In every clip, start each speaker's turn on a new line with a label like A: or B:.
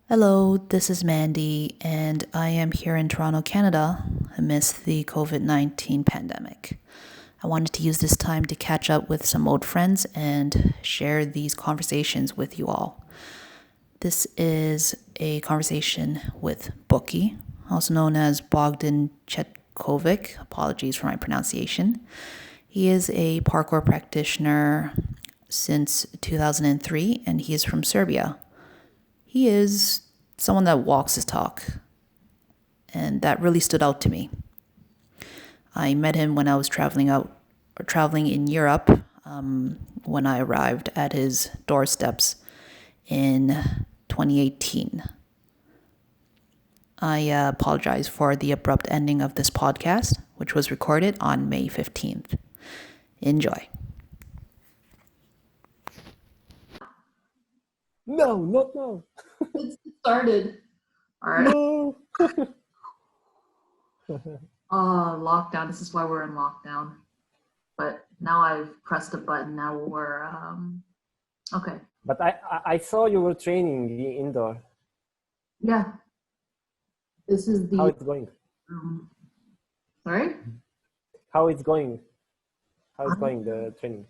A: Hello, this is Mandy, and I am here in Toronto, Canada, amidst the COVID-19 pandemic. I wanted to use this time to catch up with some old friends and share these conversations with you all. This is a conversation with Boki, also known as Bogdan Cvetkovic. Apologies for my pronunciation. He is a parkour practitioner since 2003, and he is from Serbia. He is someone that walks his talk, and that really stood out to me. I met him when I was traveling in Europe, when I arrived at his doorsteps in 2018. I apologize for the abrupt ending of this podcast, which was recorded on May 15th. Enjoy.
B: No, not now.
C: It started. All right.
B: No.
C: Lockdown. This is why we're in lockdown. But now I've pressed a button. Now we're okay.
B: But I saw you were training indoor.
C: Yeah. This is the.
B: How it's going?
C: Sorry.
B: How it's going? How it's going the training?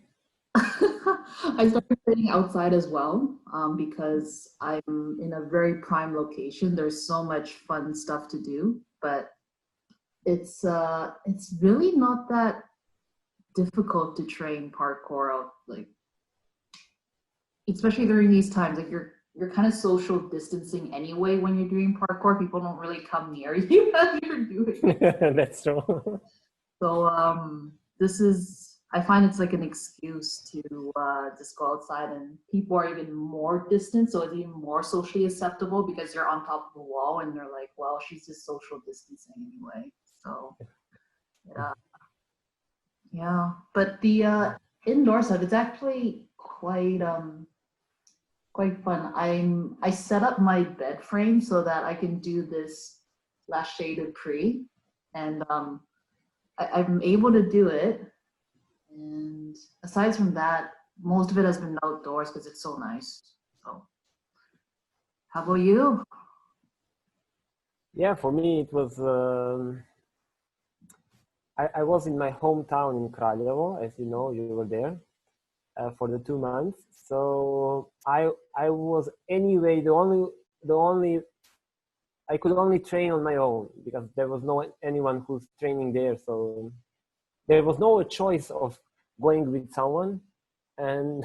C: I started training outside as well because I'm in a very prime location. There's so much fun stuff to do, but it's really not that difficult to train parkour out, like especially during these times. Like you're kind of social distancing anyway when you're doing parkour. People don't really come near you as you're doing it.
B: That's true.
C: So this is, I find it's like an excuse to just go outside, and people are even more distant, so it's even more socially acceptable because you're on top of a wall and they're like, well, she's just social distancing anyway. So yeah. But the indoor side, it's actually quite fun. I set up my bed frame so that I can do this lâcher de prise, and I'm able to do it. And aside from that, most of it has been outdoors because it's so nice. So, how about you?
B: Yeah, for me it was. I was in my hometown in Kraljevo, as you know, you were there for the 2 months. So I was anyway the only I could only train on my own because there was no anyone who's training there. So there was no choice of going with someone and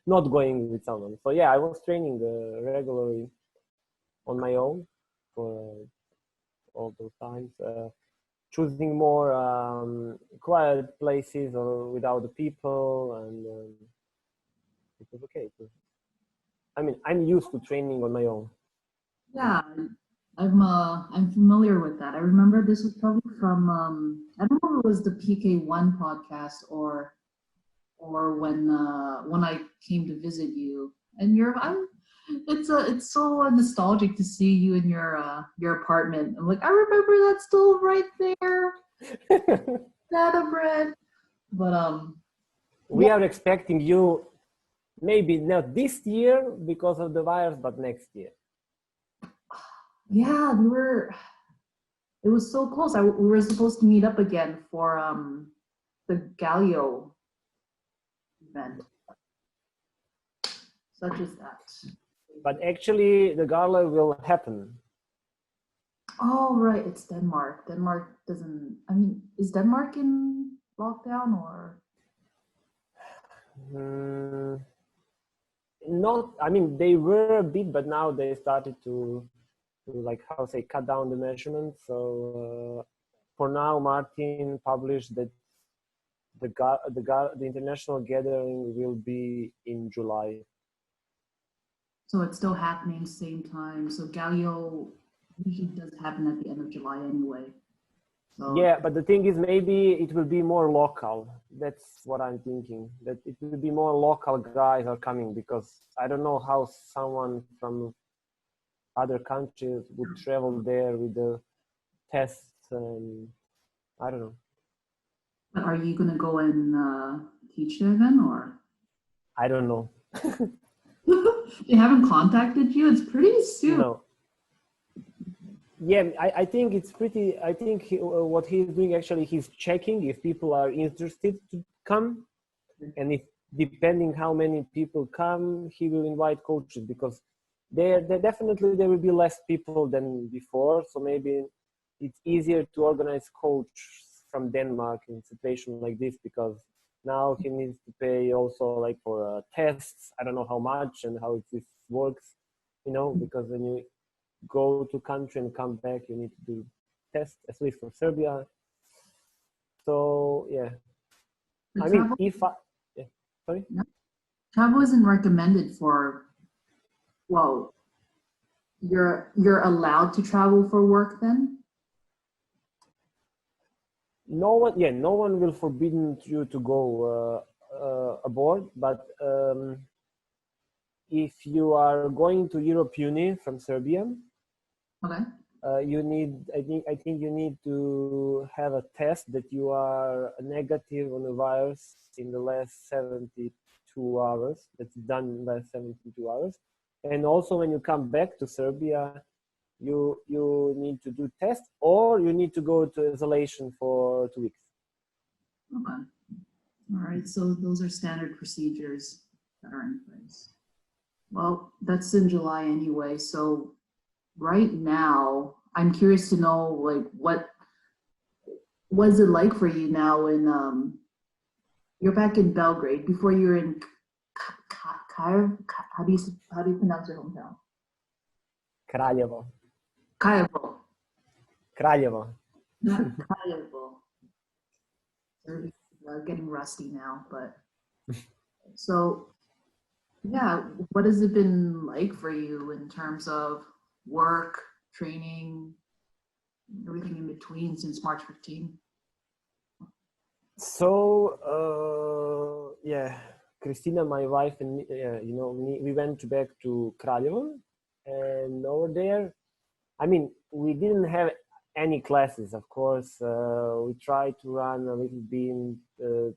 B: not going with someone. So yeah, I was training regularly on my own for all those times, choosing more quiet places or without the people, and it was okay. I mean, I'm used to training on my own.
C: Yeah, I'm familiar with that. I remember this was probably from I don't know if it was the PK1 podcast or when I came to visit you, and it's so nostalgic to see you in your apartment. I'm like, I remember that stove right there, Data bread. But
B: We are expecting you, maybe not this year because of the virus, but next year.
C: yeah, it was so close. We were supposed to meet up again for the Galio event. Such as that.
B: But actually, the gala will happen.
C: Oh, right. It's Denmark. Denmark doesn't, I mean, is Denmark in lockdown or?
B: Not, I mean, they were a bit, but now they started to like, how say, cut down the measurements. So for now, Martin published that the international gathering will be in July.
C: So it's still happening same time. So Galio usually does happen at the end of July anyway. So,
B: yeah, but the thing is, maybe it will be more local. That's what I'm thinking. That it will be more local guys are coming, because I don't know how someone from other countries would travel there with the tests, and I don't know.
C: but are you going to go and teach there then, or?
B: I don't know.
C: They haven't contacted you? It's pretty soon.
B: No. Yeah, I think it's pretty. I think what he's doing actually, he's checking if people are interested to come, and if depending how many people come, he will invite coaches, because there definitely there will be less people than before. So maybe it's easier to organize coach from Denmark in a situation like this, because now he needs to pay also like for tests. I don't know how much and how this works, because when you go to country and come back, you need to do tests, at least for Serbia. So yeah, I mean, sorry.
C: Travel isn't recommended for. Well, you're allowed to travel for work then?
B: No one will forbidden you to go abroad, but if you are going to Europe Uni from Serbia,
C: okay,
B: you need, I think you need to have a test that you are negative on the virus in the last 72 hours. That's done in the last 72 hours. And also when you come back to Serbia, you need to do tests, or you need to go to isolation for 2 weeks.
C: Okay. All right, so those are standard procedures that are in place. Well, that's in July anyway, so right now, I'm curious to know, like, what was it like for you now in, you're back in Belgrade, before you were in how do you pronounce your hometown?
B: Kraljevo.
C: Kraljevo.
B: Kraljevo.
C: Not Kraljevo. Getting rusty now, but so yeah, what has it been like for you in terms of work, training, everything in between since March 15?
B: So yeah, Christina, my wife, and we went back to Kraljevo, and over there, I mean, we didn't have any classes, of course. We tried to run a little bit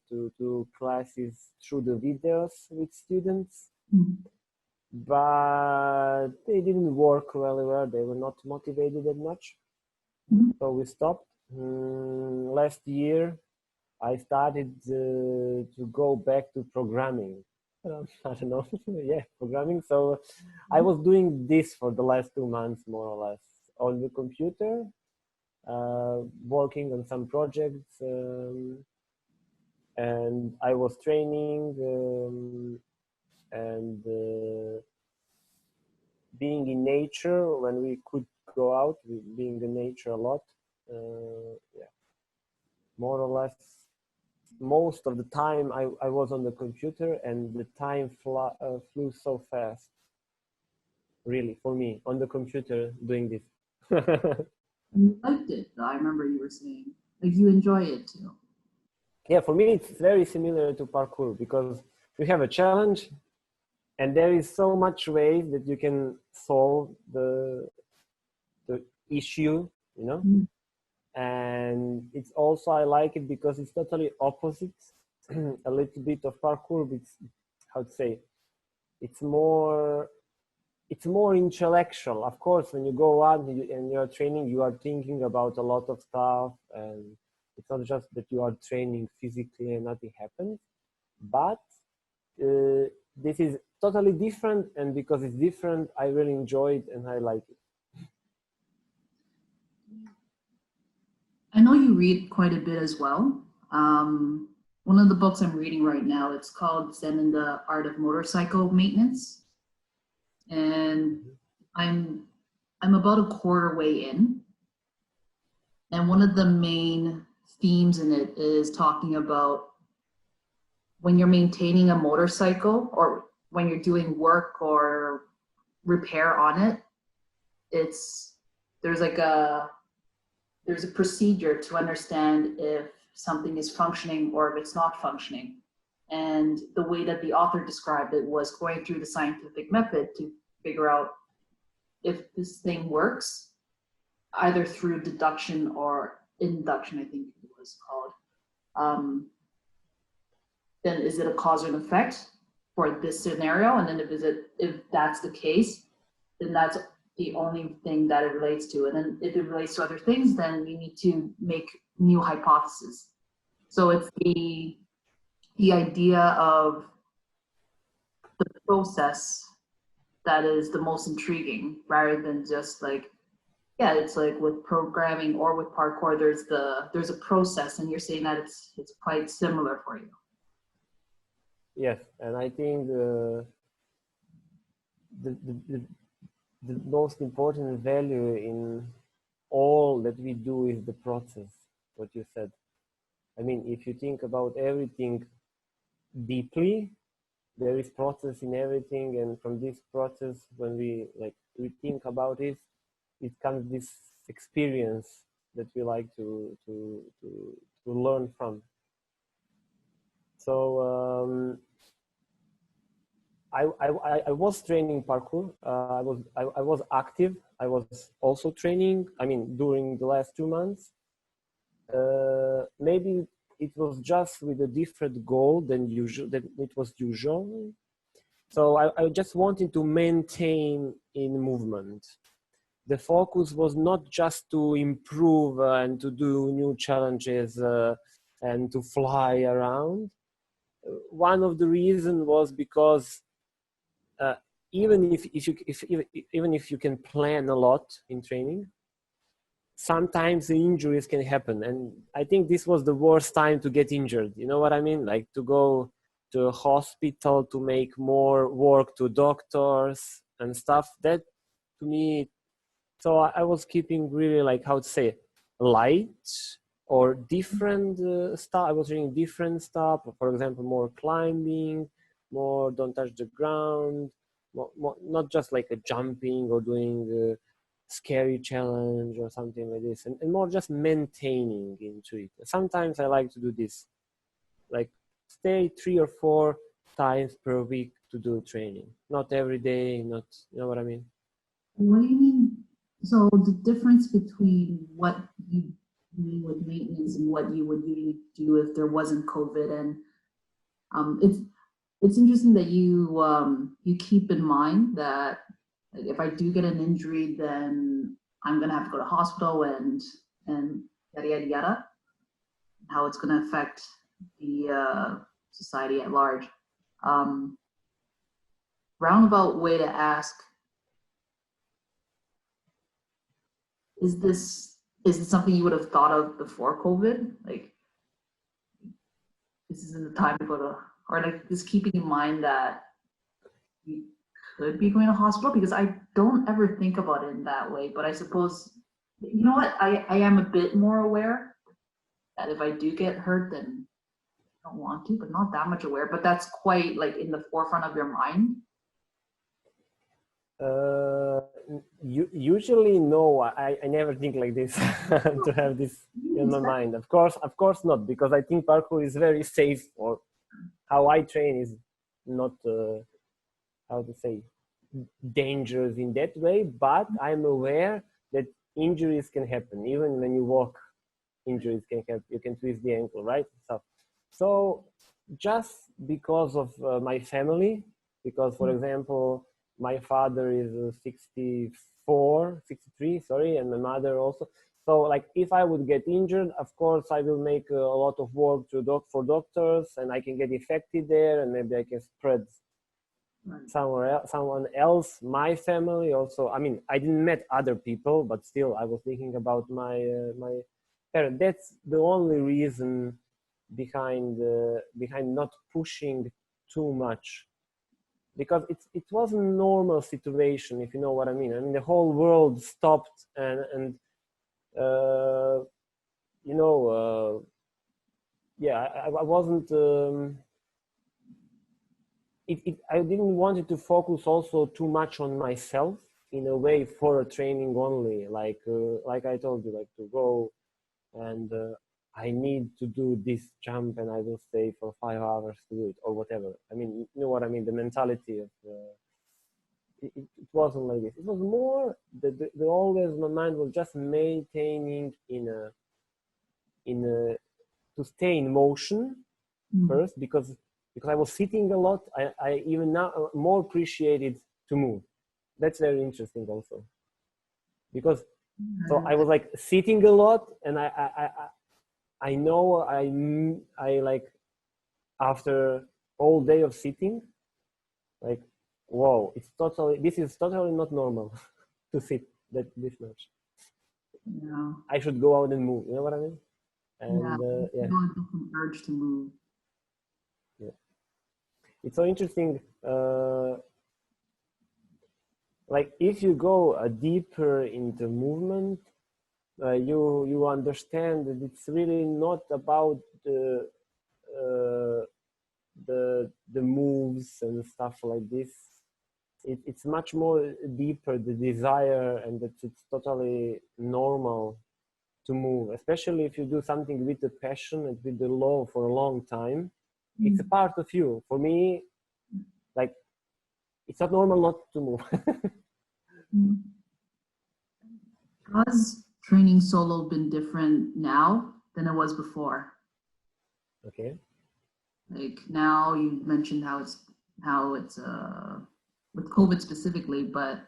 B: to classes through the videos with students, but they didn't work really well. They were not motivated that much, so we stopped. Last year, I started to go back to programming. I don't know, yeah, programming. So I was doing this for the last 2 months, more or less, on the computer, working on some projects, and I was training and being in nature when we could go out, being in nature a lot. Yeah, more or less. Most of the time I was on the computer, and the time flew so fast, really, for me, on the computer doing this.
C: You liked it, though. I remember you were saying, like, you enjoy it too.
B: Yeah, for me it's very similar to parkour, because you have a challenge and there is so much ways that you can solve the issue, and it's also, I like it because it's totally opposite a little bit of parkour. It's, how to say, it's more intellectual. Of course, when you go out and you're training, you are thinking about a lot of stuff, and it's not just that you are training physically and nothing happens, but this is totally different, and because it's different, I really enjoy it and I like it.
C: I know you read quite a bit as well. One of the books I'm reading right now, it's called Zen and the Art of Motorcycle Maintenance. And I'm about a quarter way in. And one of the main themes in it is talking about when you're maintaining a motorcycle, or when you're doing work or repair on it, there's a procedure to understand if something is functioning or if it's not functioning. And the way that the author described it was going through the scientific method to figure out if this thing works, either through deduction or induction, I think it was called. Then is it a cause and effect? for this scenario, and then if that's the case, then that's the only thing that it relates to. And then if it relates to other things, then you need to make new hypotheses. So it's the idea of the process that is the most intriguing, rather than just like, yeah, it's like with programming or with parkour, there's a process, and you're saying that it's quite similar for you.
B: Yes, and I think the most important value in all that we do is the process, what you said. I mean, if you think about everything deeply, there is process in everything, and from this process, when we think about it, it comes this experience that we like to learn from. So I was training parkour. I was active. I was also training. I mean, during the last 2 months, maybe it was just with a different goal than it was usual. So I just wanted to maintain in movement. The focus was not just to improve and to do new challenges and to fly around. One of the reasons was because even if you can plan a lot in training, sometimes the injuries can happen. And I think this was the worst time to get injured. You know what I mean? Like to go to a hospital to make more work to doctors and stuff. That to me, so I was keeping really like, how to say, light or different stuff. I was doing different stuff. For example, more climbing, more don't touch the ground, more, not just like a jumping or doing scary challenge or something like this, and more just maintaining into it. Sometimes I like to do this, like stay 3 or 4 times per week to do training, not every day, not, you know what I mean?
C: What do you mean? So the difference between what you mean with maintenance and what you would usually do if there wasn't COVID, and it's interesting that you keep in mind that if I do get an injury, then I'm gonna have to go to hospital and yada yada yada. How it's gonna affect the society at large. Roundabout way to ask: Is this something you would have thought of before COVID? Like, this isn't the time to go to, or like just keeping in mind that you could be going to hospital, because I don't ever think about it in that way. But I suppose, you know what, I am a bit more aware that if I do get hurt, then I don't want to, but not that much aware. But that's quite like in the forefront of your mind.
B: Usually no, I never think like this to have this in my mind. Of course not, because I think parkour is very safe, or how I train is not how to say, dangerous in that way, but I'm aware that injuries can happen. Even when you walk, injuries can happen. You can twist the ankle, right? So just because of my family, because for example, my father is 63, sorry, and my mother also. So like if I would get injured, of course I will make a lot of work for doctors, and I can get infected there, and maybe I can spread someone else, my family also. I mean, I didn't met other people, but still I was thinking about my parents. That's the only reason behind not pushing too much, because it was a normal situation, if you know what I mean. I mean, the whole world stopped, and you know, yeah, I wasn't. I didn't want it to focus also too much on myself in a way for a training only. Like I told you, like to go and I need to do this jump, and I will stay for 5 hours to do it, or whatever. I mean, you know what I mean? The mentality of it wasn't like this. It was more the always my mind was just maintaining to stay in motion first, because because I was sitting a lot, I even now more appreciated to move. That's very interesting also, because so I was like sitting a lot, and I know I like after all day of sitting, like, whoa, this is totally not normal to sit this much.
C: Yeah.
B: I should go out and move. You know what I mean? And
C: yeah. No different urge to move.
B: Yeah, it's so interesting. Like if you go deeper into movement, you understand that it's really not about the moves and stuff like this. It's much more deeper, the desire, and that it's totally normal to move, especially if you do something with the passion and with the love for a long time. It's a part of you. For me, like, it's not normal not to move.
C: Has training solo been different now than it was before?
B: Okay.
C: Like now you mentioned how it's with COVID specifically, but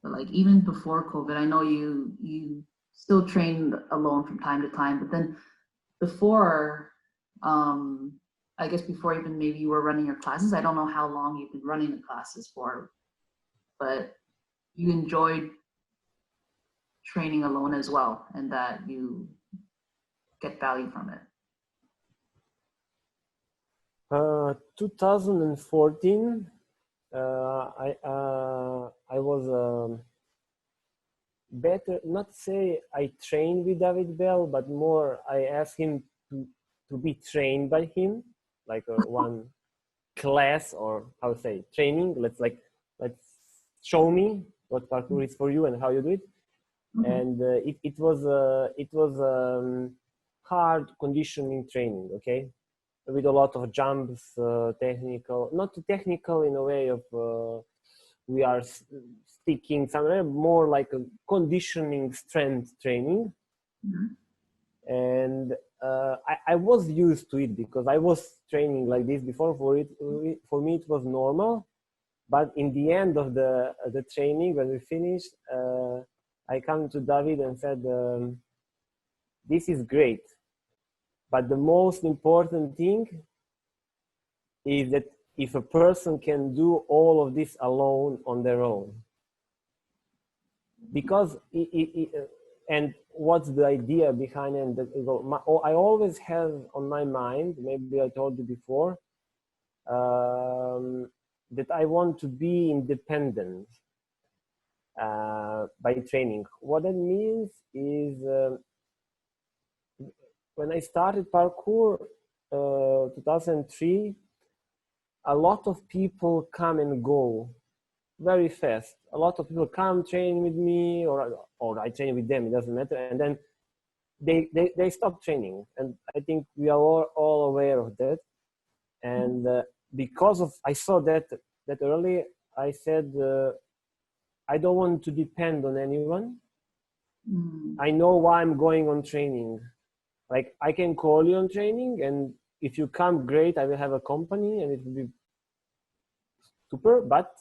C: like even before COVID, I know you still trained alone from time to time, but then before, I guess before even maybe you were running your classes, I don't know how long you've been running the classes for, but you enjoyed training alone as well, and that you get value from it.
B: 2014, I was better, not say I trained with David Bell, but more I asked him to be trained by him, like one class, or how to say, training. Let's show me what parkour is for you and how you do it. And it was hard conditioning training, okay, with a lot of jumps, technical, not technical in a way of we are sticking somewhere, more like a conditioning strength training. And I was used to it because I was training like this before. For me it was normal. But in the end of the training, when we finished, I come to David and said, this is great, but the most important thing is that if a person can do all of this alone on their own, because and what's the idea behind it? I always have on my mind, maybe I told you before, that I want to be independent by training. What that means is when I started parkour 2003, a lot of people come and go very fast. A lot of people come train with me, or I train with them, it doesn't matter, and then they stop training. And I think we are all aware of that. And because of I saw that early, I said I don't want to depend on anyone. I know why I'm going on training. Like, I can call you on training, and if you come, great, I will have a company and it will be super. But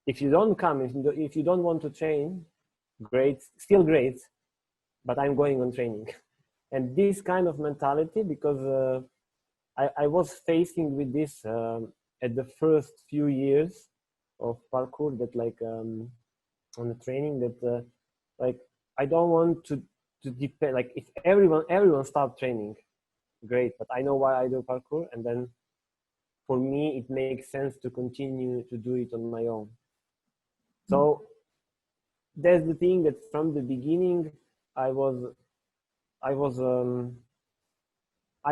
B: if you don't come, if you don't want to train, great, still great, but I'm going on training. And this kind of mentality, because I was facing with this at the first few years of parkour, that like on the training, that like I don't want to depend. Like, if everyone start training, great, but I know why I do parkour, and then for me it makes sense to continue to do it on my own. So that's the thing, that from the beginning I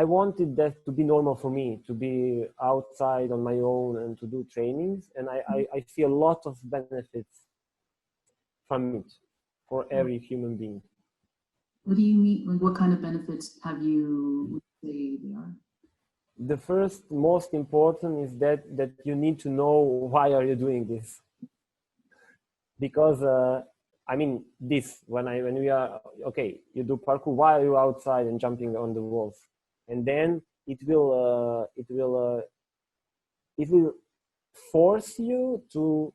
B: wanted that to be normal for me, to be outside on my own and to do trainings. And I see a lot of benefits from it for every human being.
C: What do you mean? Like, what kind of benefits have you say they are?
B: The first, most important is that you need to know why are you doing this. Because I mean, when we are, okay, you do parkour, why are you outside and jumping on the walls? And then it will force you to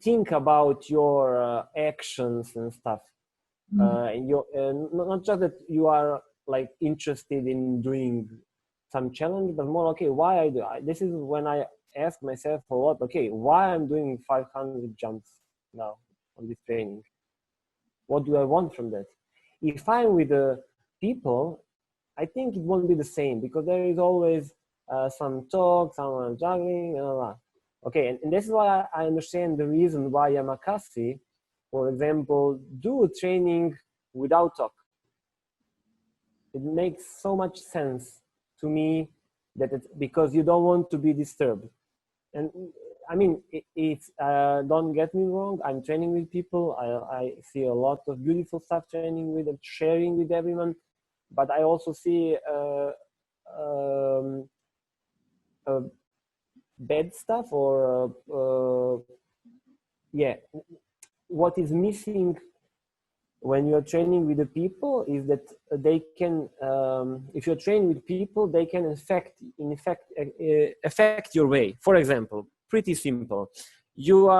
B: think about your actions and stuff. And not just that you are like interested in doing some challenge, but more, okay, why I do this is when I ask myself a lot, okay, why I'm doing 500 jumps now on this training? What do I want from that? If I'm with the people, I think it won't be the same, because there is always some talk, someone juggling, blah, blah, blah. Okay, and this is why I understand the reason why Yamakasi, for example, do training without talk. It makes so much sense to me that it's because you don't want to be disturbed. And I mean, it's don't get me wrong, I'm training with people. I see a lot of beautiful stuff training with and sharing with everyone, but I also see bad stuff, or yeah, what is missing when you're training with the people is that they can, if you're training with people, they can affect your way. For example, pretty simple. You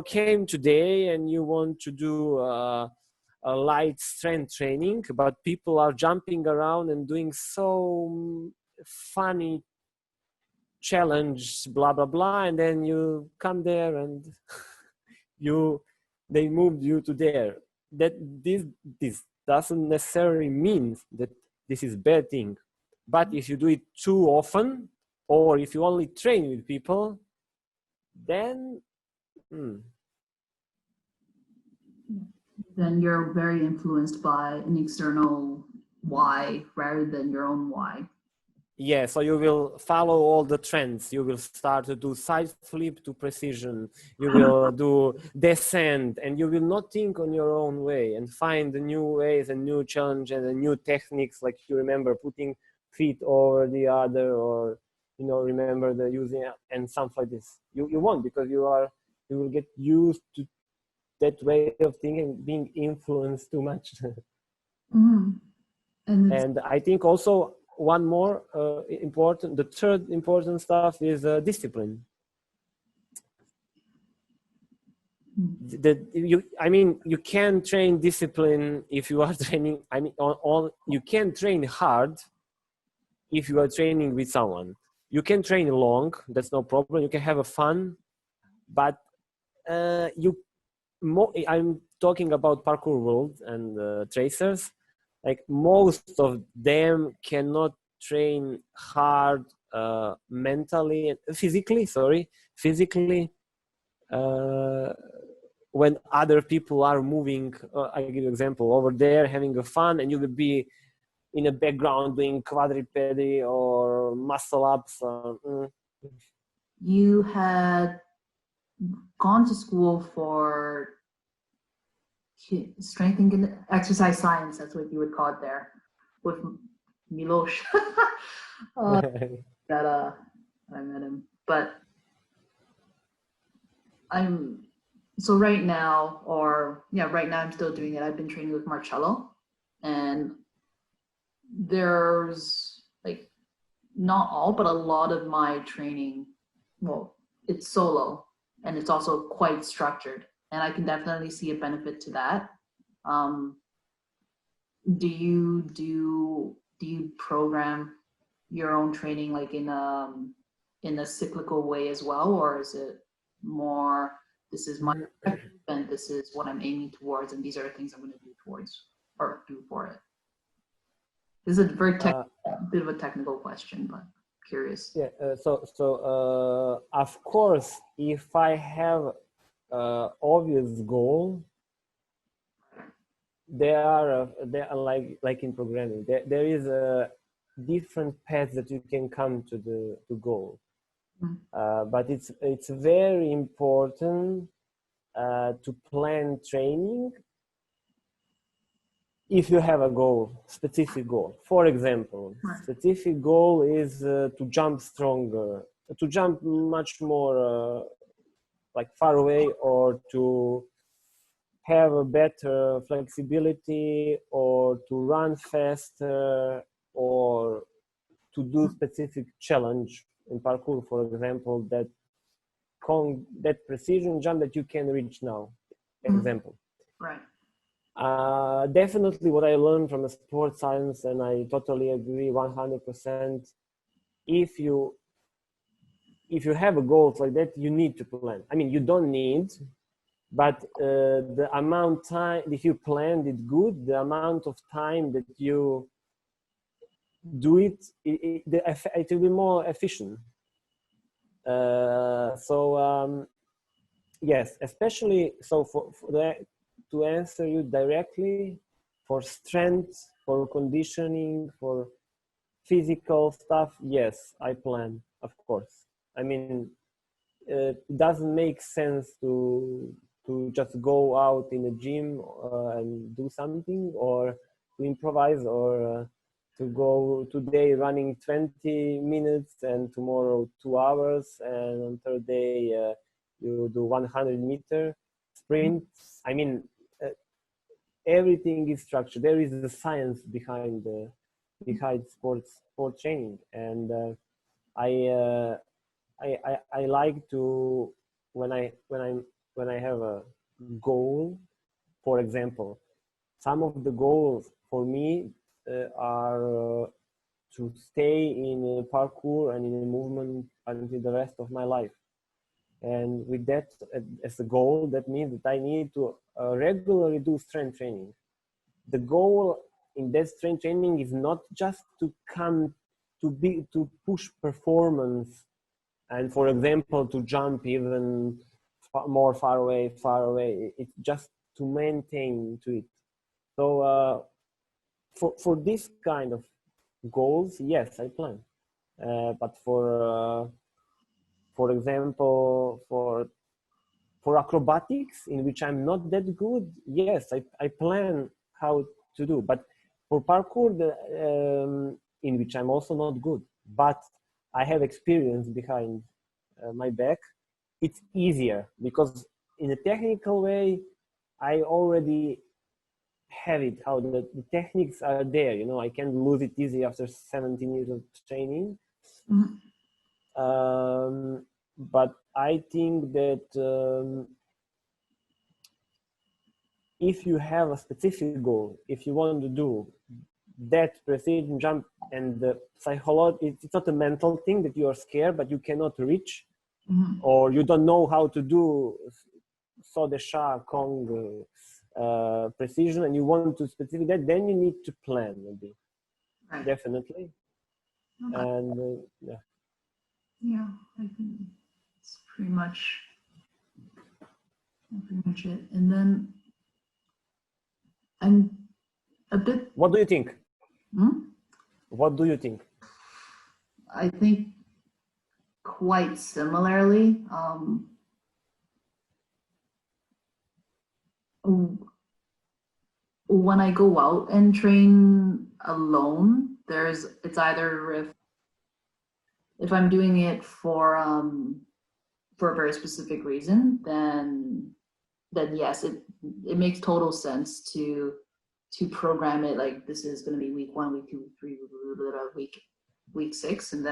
B: came today and you want to do a light strength training, but people are jumping around and doing so funny challenge, blah blah blah, and then you come there and they moved you to there. That this doesn't necessarily mean that this is bad thing, but if you do it too often, or if you only train with people, then
C: then you're very influenced by an external why rather than your own why.
B: Yeah, so you will follow all the trends. You will start to do side flip to precision. You will do descent, and you will not think on your own way and find the new ways and new challenges and new techniques. Like you remember putting feet over the other, or remember the using and something like this. You won't, because you will get used to that way of thinking, being influenced too much. And I think also one more important, the third important stuff is discipline. You can train discipline if you are training. You can train hard if you are training with someone. You can train long, that's no problem. You can have a fun, but I'm talking about parkour world and tracers. Like most of them cannot train hard mentally, physically, when other people are moving. I give you an example, over there having a fun, and you will be in the background doing quadrupedi or muscle ups.
C: You had gone to school for strength and exercise science, that's what you would call it there, with Milos. That I met him. But right now I'm still doing it. I've been training with Marcello, and there's like not all, but a lot of my training, well, it's solo and it's also quite structured, and I can definitely see a benefit to that. Do you program your own training like in a cyclical way as well, or is it more, this is my and this is what I'm aiming towards, and these are the things I'm going to do towards or do for it? This is a very bit of a technical question, but curious.
B: Yeah. So of course, if I have obvious goal, there are like in programming, there is a different path that you can come to goal. But it's very important to plan training if you have a goal, specific goal. For example, specific goal is to jump stronger, to jump much more like far away, or to have a better flexibility, or to run faster, or to do specific challenge in parkour, for example, that precision jump that you can reach now, example.
C: Right.
B: Definitely what I learned from the sports science, and I totally agree 100%, if you have a goal like that, you need to plan. I mean, you don't need, but the amount time, if you planned it good, the amount of time that you do it will be more efficient. Yes, especially so to answer you directly, for strength, for conditioning, for physical stuff, yes, I plan, of course. I mean, it doesn't make sense to just go out in a gym and do something, or to improvise, or to go today running 20 minutes and tomorrow 2 hours, and on third day you do 100-meter sprint. I mean, everything is structured. There is the science behind sport training, and I like to, when I have a goal, for example, some of the goals for me are to stay in parkour and in movement until the rest of my life. And with that as a goal, that means that I need to regularly do strength training. The goal in that strength training is not just to push performance, and for example, to jump even more far away. It's just to maintain to it. So for this kind of goals, yes, I plan. But for example, for acrobatics, in which I'm not that good, yes, I plan how to do. But for parkour, in which I'm also not good, but I have experience behind my back, it's easier, because in a technical way, I already have it, how the techniques are there. You know, I can lose it easy after 17 years of training. But I think that if you have a specific goal, if you want to do that precision jump, and the it's not a mental thing that you are scared, but you cannot reach, or you don't know how to do saut de chat, Kong, precision, and you want to specific that, then you need to plan maybe. Right. Definitely. Okay. And
C: yeah, I think it's pretty much it. And then I'm a bit.
B: What do you think? What do you think?
C: I think quite similarly. When I go out and train alone, it's either if I'm doing it for a very specific reason, then yes, it makes total sense to program it like this is going to be week 1, week 2, week 3, week 6, and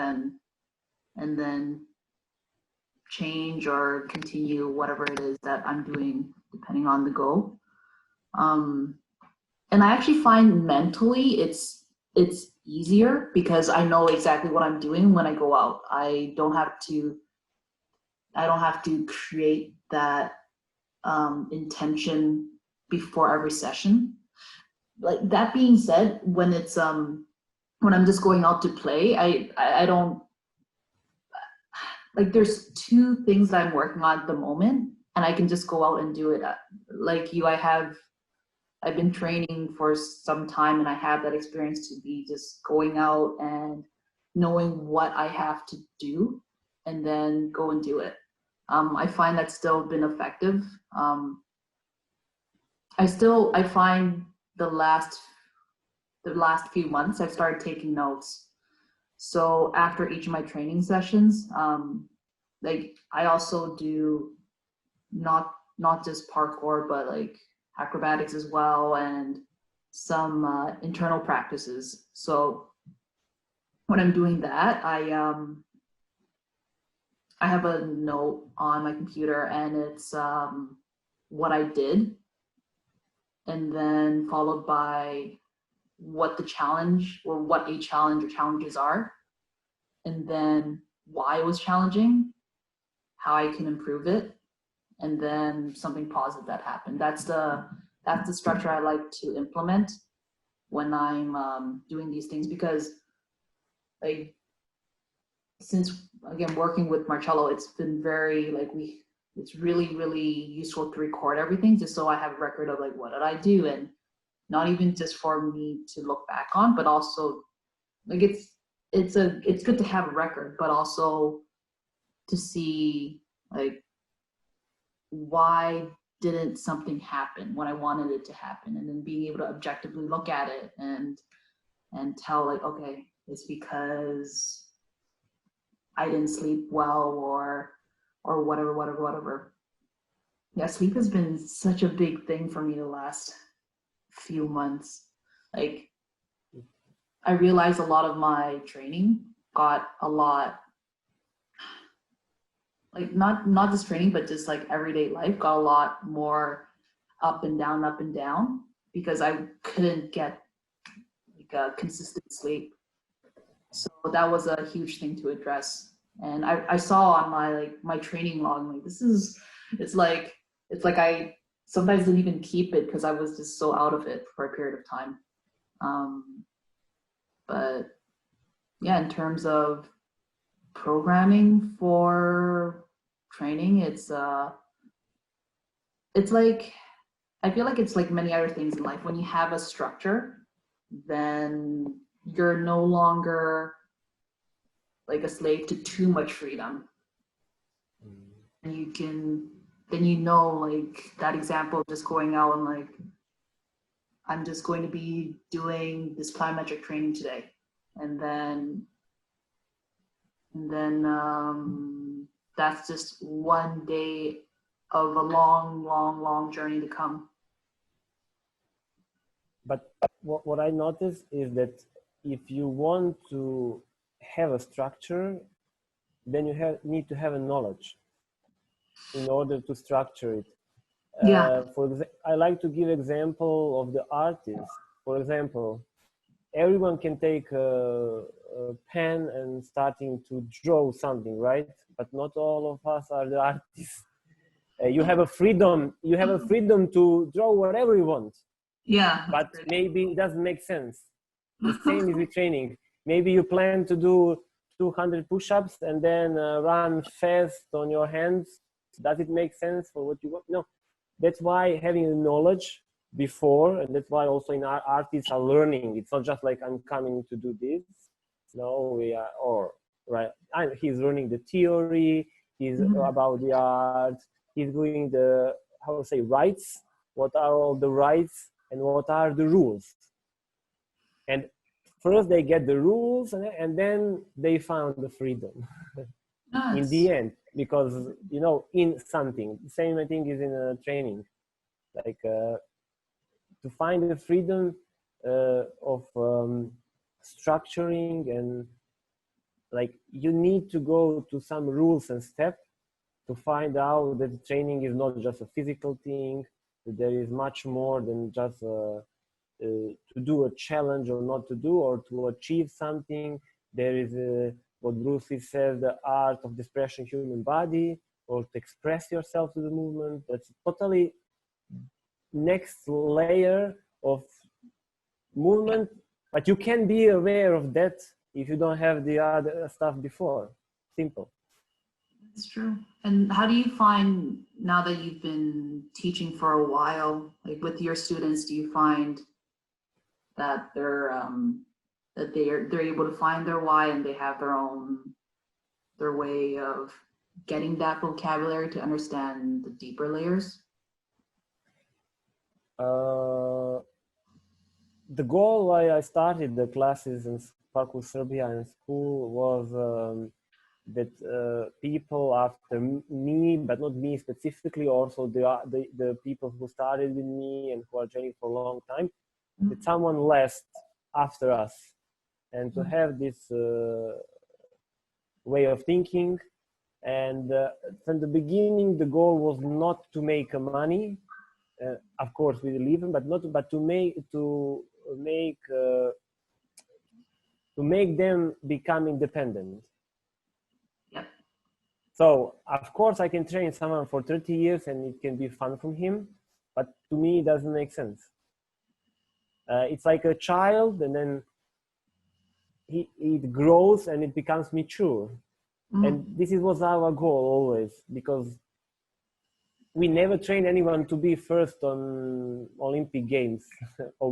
C: then change or continue whatever it is that I'm doing depending on the goal. And I actually find mentally it's easier, because I know exactly what I'm doing when I go out. I don't have to create that intention before every session. Like, that being said, when it's when I'm just going out to play, I don't like, there's 2 things that I'm working on at the moment, and I can just go out and do it. Like you, I've been training for some time, and I have that experience to be just going out and knowing what I have to do and then go and do it. I find that's still been effective. I find the last few months I've started taking notes. So after each of my training sessions, like, I also do not just parkour, but like acrobatics as well, and some internal practices. So when I'm doing that, I have a note on my computer, and it's what I did, and then followed by what the challenge or what a challenge or challenges are, and then why it was challenging, how I can improve it, and then something positive that happened. That's the structure I like to implement when I'm doing these things, because like, since again working with Marcello, it's been very like it's really useful to record everything, just so I have a record of like what did I do, and not even just for me to look back on, but also like it's good to have a record, but also to see like why didn't something happen when I wanted it to happen, and then being able to objectively look at it and tell like, okay, it's because I didn't sleep well, or whatever. Yeah, sleep has been such a big thing for me the last few months. Like, I realized a lot of my training got a lot, like not just training, but just like everyday life got a lot more up and down, because I couldn't get like a consistent sleep. So that was a huge thing to address. And I saw on my training log, like it's like I sometimes didn't even keep it because I was just so out of it for a period of time. But yeah, in terms of programming for training, it's like, I feel like it's like many other things in life. When you have a structure, then you're no longer like a slave to too much freedom. And you can, then like that example of just going out and like, I'm just going to be doing this plyometric training today. And then that's just one day of a long journey to come.
B: But what I noticed is that if you want to have a structure, then you need to have a knowledge in order to structure it.
C: Yeah.
B: I like to give example of the artists. For example, everyone can take a pen and starting to draw something, right? But not all of us are the artists. You have a freedom to draw whatever you want.
C: Yeah.
B: But maybe it doesn't make sense. The same is with training. Maybe you plan to do 200 push-ups and then run fast on your hands. Does it make sense for what you want? No. That's why having the knowledge before, and that's why also in our artists are learning. It's not just like I'm coming to do this. No, we are, or right. He's learning the theory. He's about the art. He's doing the, how to say, rights. What are all the rights and what are the rules? And first they get the rules, and then they found the freedom. Nice. In the end, because in something, the same I think is in a training, like to find the freedom of structuring, and like you need to go to some rules and steps to find out that the training is not just a physical thing, that there is much more than just to do a challenge or not to do, or to achieve something. There is what Bruce Lee says, the art of the expression human body, or to express yourself to the movement. That's totally next layer of movement, but you can be aware of that if you don't have the other stuff before. Simple.
C: That's true. And how do you find, now that you've been teaching for a while, like with your students, do you find that they're able to find their why, and they have their way of getting that vocabulary to understand the deeper layers?
B: The goal why I started the classes in Parkour Serbia in school was that people after me, but not me specifically, also the people who started with me and who are training for a long time, that someone left after us. and to have this way of thinking. And from the beginning, the goal was not to make money. Of course, we live, but to make them become independent.
C: Yep.
B: So of course, I can train someone for 30 years, and it can be fun from him. But to me, it doesn't make sense. It's like a child, and then it grows and it becomes mature. And this was our goal always, because we never train anyone to be first on Olympic Games, or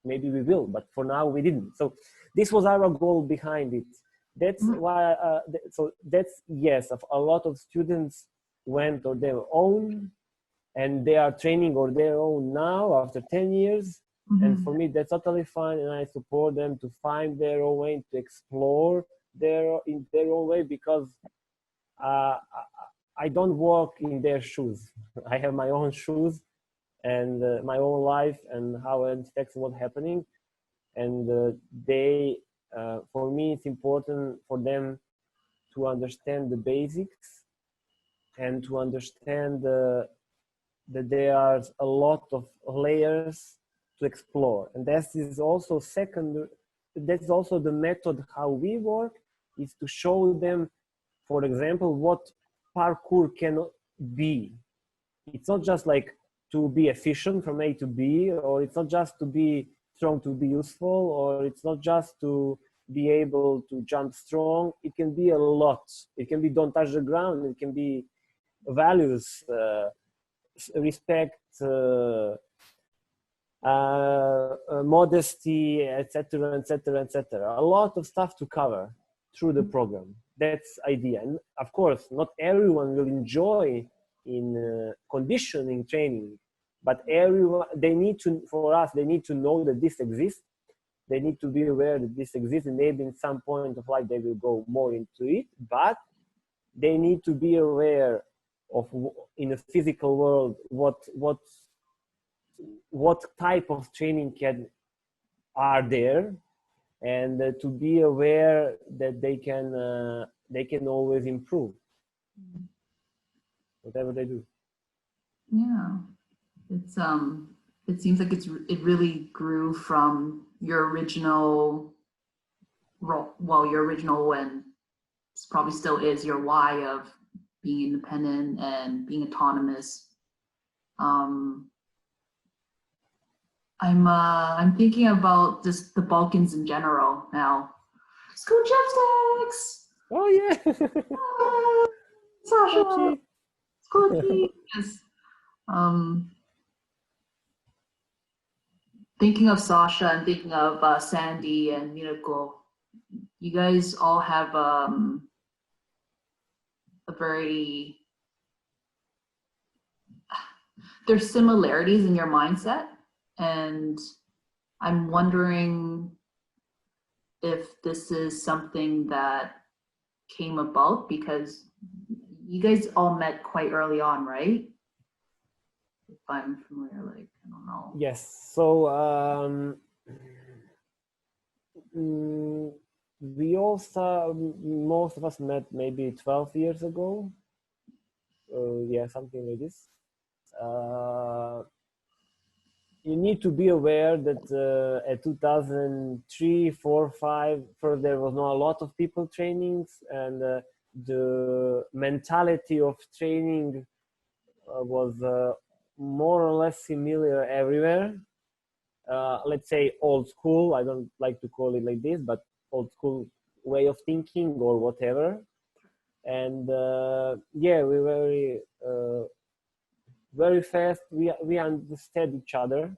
B: maybe we will, but for now we didn't. So this was our goal behind it. That's why. So that's, yes, a lot of students went on their own, and they are training on their own now after 10 years. And for me, that's totally fine, and I support them to find their own way, to explore in their own way, because I don't walk in their shoes. I have my own shoes and my own life and how it affects what's happening. And for me, it's important for them to understand the basics and to understand that there are a lot of layers to explore. And that is also that's also the method how we work, is to show them, for example, what parkour can be. It's not just like to be efficient from A to B, or it's not just to be strong to be useful, or it's not just to be able to jump strong. It can be a lot. It can be don't touch the ground. It can be values, respect, modesty, etc., etc., etc. A lot of stuff to cover through the program. That's idea. And of course, not everyone will enjoy in conditioning training, but everyone, they need to know that this exists. They need to be aware that this exists, and maybe in some point of life they will go more into it, but they need to be aware of, in a physical world, what type of training are there, and to be aware that they can always improve whatever they do.
C: Yeah, it's it seems like it really grew from your original and probably still is your why of being independent and being autonomous. I'm thinking about just the Balkans in general now. School chopsticks!
B: Oh yeah!
C: Sasha! School yes. Thinking of Sasha and thinking of Sandy and Miracle, you guys all have a very, there's similarities in your mindset, and I'm wondering if this is something that came about because you guys all met quite early on, right? If I'm familiar, like, I don't know.
B: Yes. So we also, most of us met maybe 12 years ago. Yeah, something like this. You need to be aware that at 2003, 4, 5, first there was not a lot of people trainings, and the mentality of training was more or less similar everywhere. Let's say old school. I don't like to call it like this, but old school way of thinking or whatever. And yeah, we very fast we understood each other.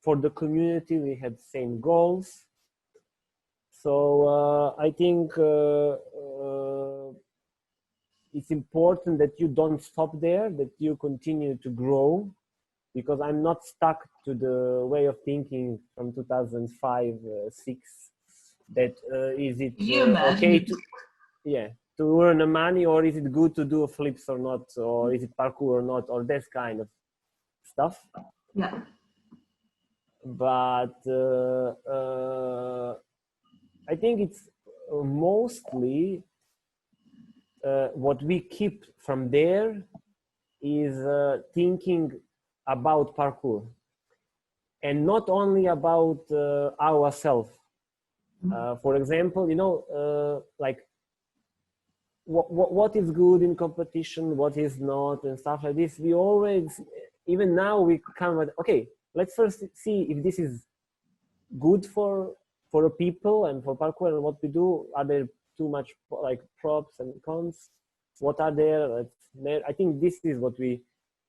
B: For the community we had same goals. So I think it's important that you don't stop there, that you continue to grow, because I'm not stuck to the way of thinking from 2005, 6. That is it okay to earn the money, or is it good to do flips or not, or is it parkour or not, or that kind of stuff.
C: Yeah.
B: but I think it's mostly what we keep from there is thinking about parkour, and not only about ourselves. For example, like what is good in competition, what is not, and stuff like this. We always, even now, we come with, okay, let's first see if this is good for the people and for parkour and what we do. Are there too much like props and cons? What are there? I think this is what we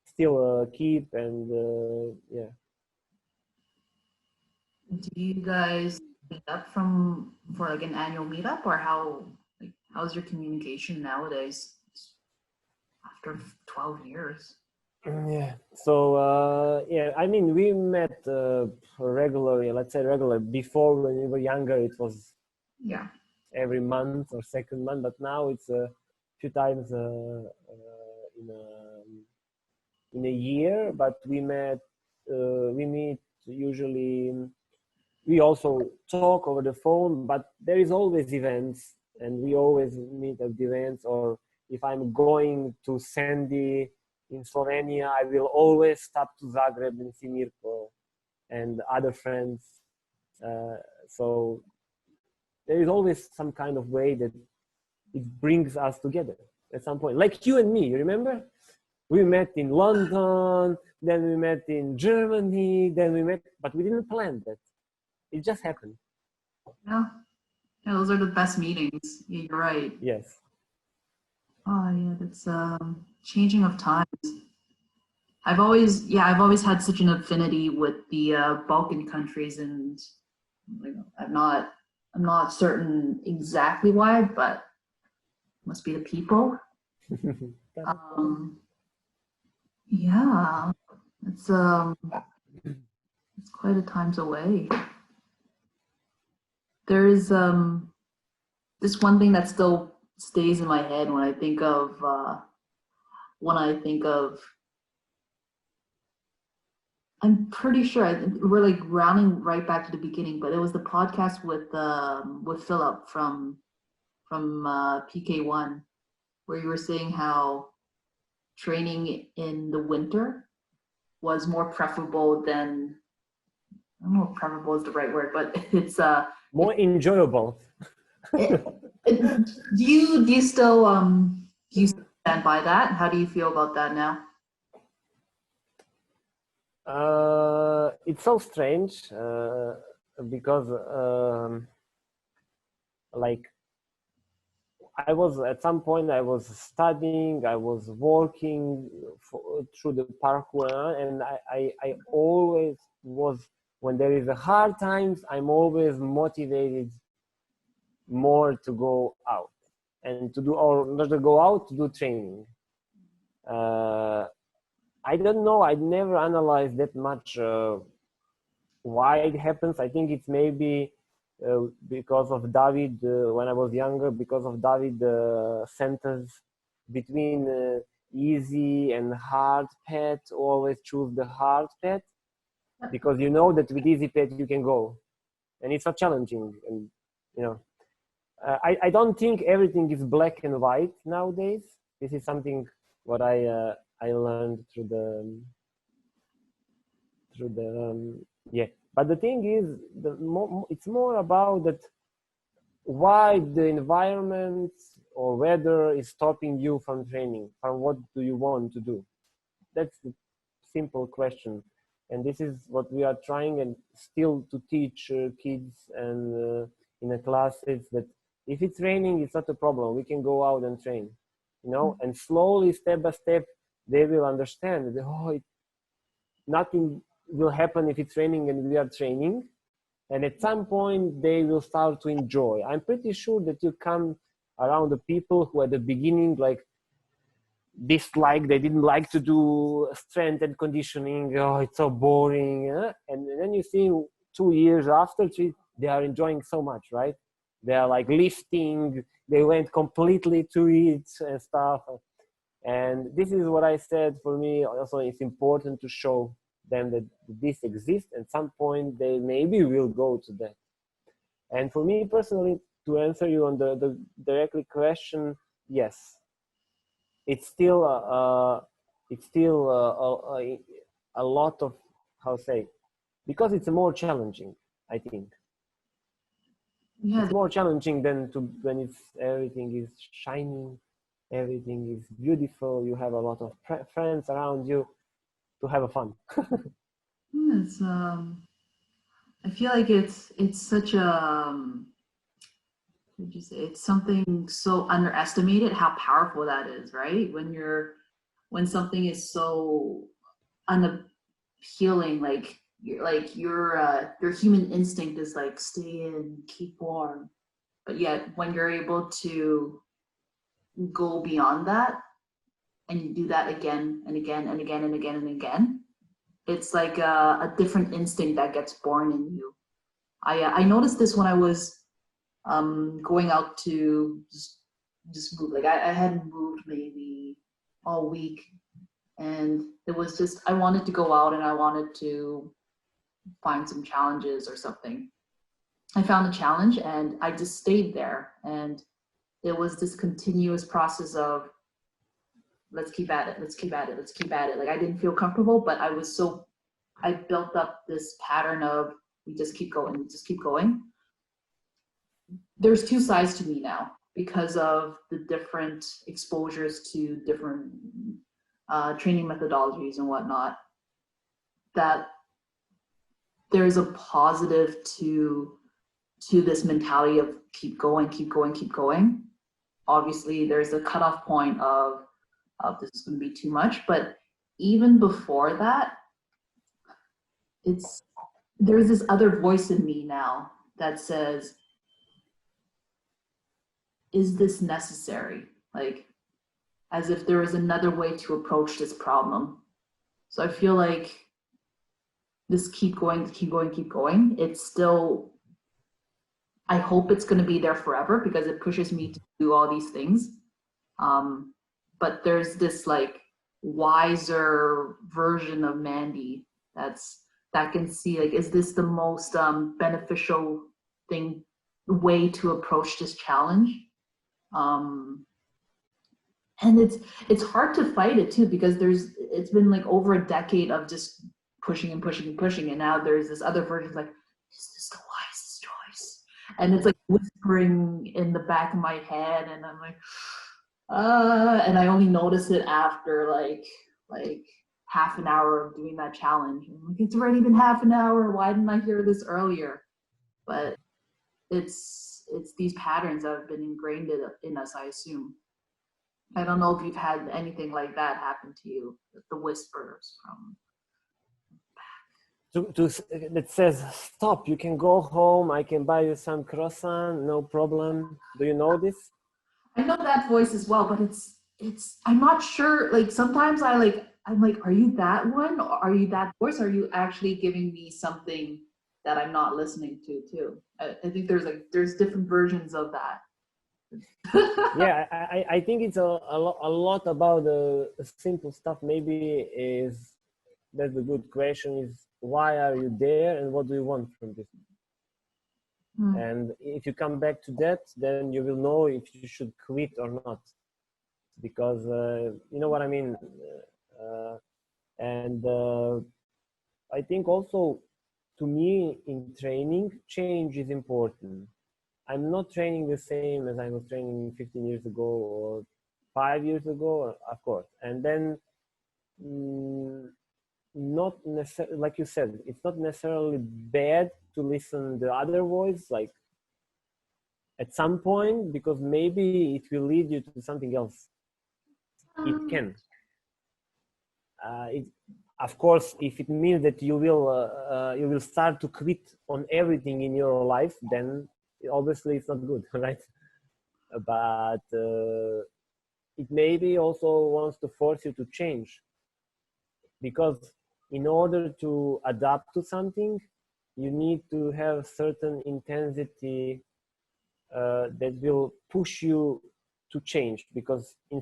B: still keep, and yeah.
C: Do you guys meet up for like an annual meetup, or how's your communication nowadays after 12 years?
B: Yeah. So yeah, I mean, we met regularly. Let's say regular. Before, when we were younger, it was every month or second month. But now it's a few times in a year. But we meet usually. We also talk over the phone, but there is always events, and we always meet at the events. Or if I'm going to Sandy in Slovenia, I will always stop to Zagreb and see Mirko and other friends. So there is always some kind of way that it brings us together at some point. Like you and me, you remember? We met in London, then we met in Germany, but we didn't plan that. It just happened.
C: Yeah, those are the best meetings. Yeah, you're right.
B: Yes.
C: Oh yeah, that's changing of times. I've always had such an affinity with the Balkan countries, and I'm not certain exactly why, but it must be the people. Yeah, it's quite a times away. There's this one thing that still stays in my head when I think of I'm pretty sure we're like rounding right back to the beginning, but it was the podcast with Philip from PK1, where you were saying how training in the winter was more preferable than, I don't know if preferable is the right word, but it's
B: more enjoyable.
C: Do you still stand by that? How do you feel about that now?
B: It's so strange because like I was at some point I was studying, I was working through the parkour, and I always was, when there is a hard times, I'm always motivated more to go out and to do, or not to go out, to do training. I don't know, I never analyzed that much why it happens. I think it's maybe because of David, when I was younger, because of David sentence between easy and hard path, always choose the hard path, because you know that with easy path you can go, and it's not challenging. And I don't think everything is black and white nowadays. This is something what I learned through the yeah. But the thing is, it's more about that, why the environment or weather is stopping you from training, from what do you want to do. That's the simple question, and this is what we are trying and still to teach kids and in the classes, that if it's raining, it's not a problem, we can go out and train, and slowly, step by step, they will understand that, nothing will happen if it's raining and we are training, and at some point they will start to enjoy. I'm pretty sure that you come around the people who at the beginning like dislike, they didn't like to do strength and conditioning, it's so boring, and then you see 2 years after, they are enjoying so much, right? They are like lifting, they went completely to it and stuff. And this is what I said, for me also it's important to show them that this exists, and some point they maybe will go to that. And for me personally, to answer you on the directly question, yes, it's still a lot of, how say, because it's more challenging, I think.
C: Yeah,
B: it's more challenging than to when it's everything is shining, everything is beautiful, you have a lot of friends around you to have a fun.
C: it's I feel like it's such a what would you say, it's something so underestimated how powerful that is, right? When something is so unappealing, like your human instinct is like stay in, keep warm, but yet when you're able to go beyond that and you do that again and again and again and again and again, it's like a different instinct that gets born in you. I noticed this when I was going out to just move. Like I hadn't moved maybe all week, and it was just I wanted to go out and I wanted to find some challenges or something. I found a challenge and I just stayed there, and it was this continuous process of let's keep at it, let's keep at it, let's keep at it. Like I didn't feel comfortable, but I built up this pattern of we just keep going, we just keep going. There's two sides to me now because of the different exposures to different training methodologies and whatnot, that there's a positive to this mentality of keep going, keep going, keep going. Obviously, there's a cutoff point of this is going to be too much, but even before that, there's this other voice in me now that says, is this necessary? Like, as if there is another way to approach this problem. So I feel like this keep going, keep going, keep going, it's still, I hope it's going to be there forever because it pushes me to do all these things. But there's this like wiser version of Mandy that can see like, is this the most beneficial way to approach this challenge? And it's hard to fight it too, because it's been like over a decade of just pushing and pushing and pushing, and now there's this other version like, is this the wisest choice? And it's like whispering in the back of my head, and I'm like, and I only notice it after like half an hour of doing that challenge. I'm like, it's already been half an hour, why didn't I hear this earlier? But it's these patterns that have been ingrained in us, I assume. I don't know if you've had anything like that happen to you, the whispers from
B: that says, stop, you can go home, I can buy you some croissant, no problem. Do you know this?
C: I know that voice as well, but it's I'm not sure, like sometimes I'm like, are you that one? Or are you that voice? Or are you actually giving me something that I'm not listening to too? I think there's different versions of that.
B: Yeah, I think it's a lot about the simple stuff. Maybe that's a good question, is why are you there and what do you want from this? And if you come back to that, then you will know if you should quit or not, because you know what I mean. And I think also, to me, in training, change is important. I'm not training the same as I was training 15 years ago or 5 years ago, of course. And then not necessarily, like you said, it's not necessarily bad to listen the other voice, like at some point, because maybe it will lead you to something else. It can. Of course, if it means that you will start to quit on everything in your life, then obviously it's not good, right? But it maybe also wants to force you to change, because in order to adapt to something, you need to have certain intensity that will push you to change. Because in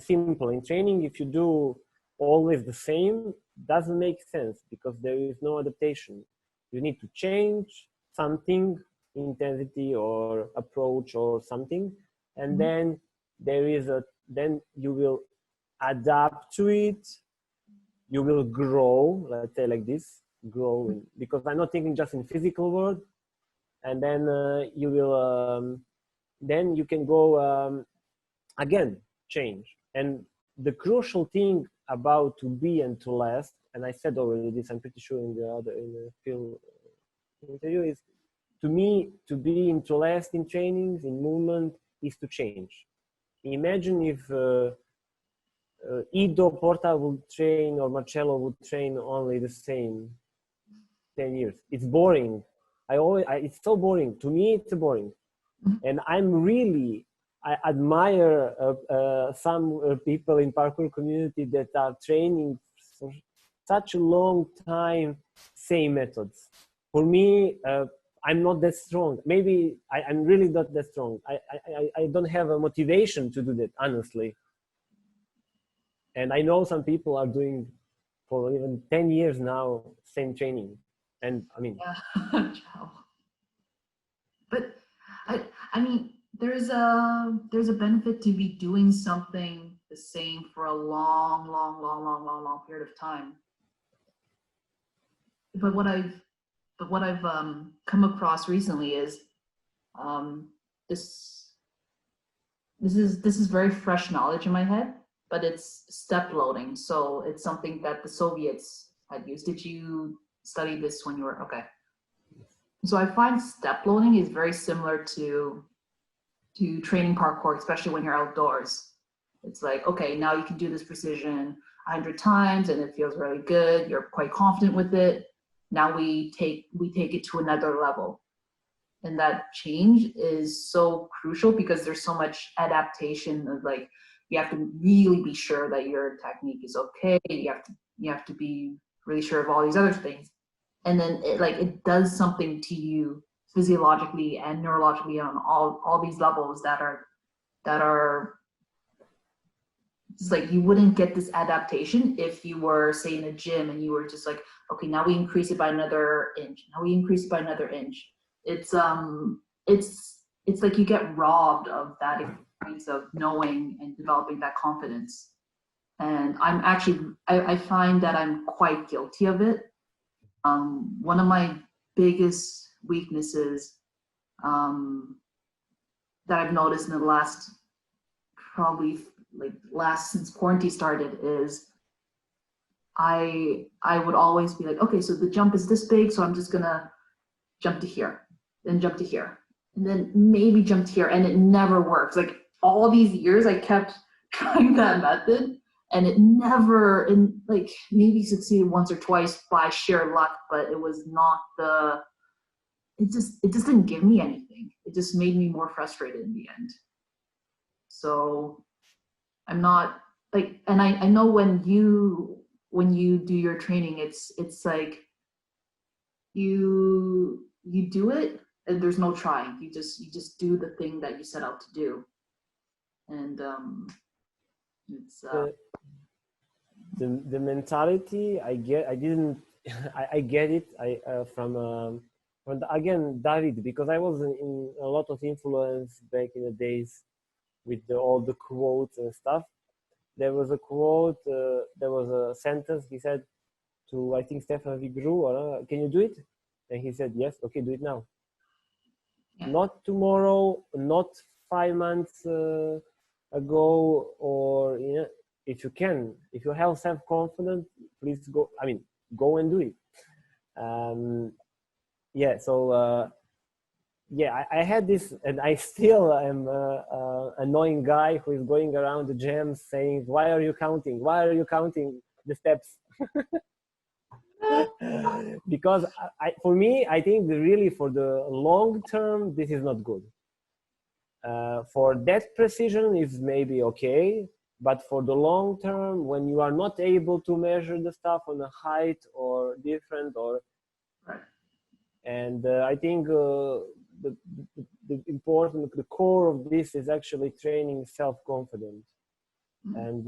B: training, if you do always the same doesn't make sense, because there is no adaptation. You need to change something, intensity or approach or something, and then then you will adapt to it. You will grow, let's say like this, because I'm not thinking just in physical world. And then you will then you can go again, change. And the crucial thing about to be and to last, and I said already this, I'm pretty sure in the film interview, is, to me, to be and to last in trainings, in movement, is to change. Imagine if Ido Porta would train, or Marcello would train only the same 10 years. It's boring. It's so boring. To me, it's boring. And I admire some people in parkour community that are training for such a long time, same methods. For me, I'm not that strong. Maybe I'm really not that strong. I don't have a motivation to do that, honestly. And I know some people are doing for even 10 years now, same training. And I mean,
C: yeah. But I mean, there's a benefit to be doing something the same for a long period of time. But what I've come across recently is this is very fresh knowledge in my head, but it's step loading. So it's something that the Soviets had used. Did you study this when you were okay? So I find step loading is very similar to training parkour, especially when you're outdoors. It's like, okay, now you can do this precision 100 times and it feels really good. You're quite confident with it. Now we take it to another level. And that change is so crucial because there's so much adaptation of, like, you have to really be sure that your technique is okay. You have to be really sure of all these other things. And then it does something to you physiologically and neurologically on all these levels that are just like, you wouldn't get this adaptation if you were, say, in a gym and you were just like, okay, now we increase it by another inch. Now we increase it by another inch. It's like you get robbed of that experience of knowing and developing that confidence. And I find that I'm quite guilty of it. One of my biggest weaknesses that I've noticed in the last, probably since quarantine started, is I would always be like, okay, so the jump is this big, so I'm just gonna jump to here, then jump to here, and then maybe jump to here, and it never works. Like, all these years I kept trying that method, and it never, maybe succeeded once or twice by sheer luck, but it was not it just didn't give me anything. It just made me more frustrated in the end. So I'm not and I know when you do your training, it's like you do it and there's no trying. You just do the thing that you set out to do. And it's
B: the mentality I get it from again, David, because I was in a lot of influence back in the days with all the quotes and stuff. There was a quote, there was a sentence he said to, I think, Stephane Vigroux, can you do it? And he said, yes, okay, do it now. Yeah. Not tomorrow, not 5 months ago, or if you can, if you have self-confidence, please go. I mean, go and do it. Yeah. So yeah, I had this, and I still am annoying guy who is going around the gyms saying, "Why are you counting? Why are you counting the steps?" Because for me, I think really for the long term, this is not good. For that precision is maybe okay, but for the long term, when you are not able to measure the stuff on a height or different, or and I think the important, the core of this is actually training self-confidence. And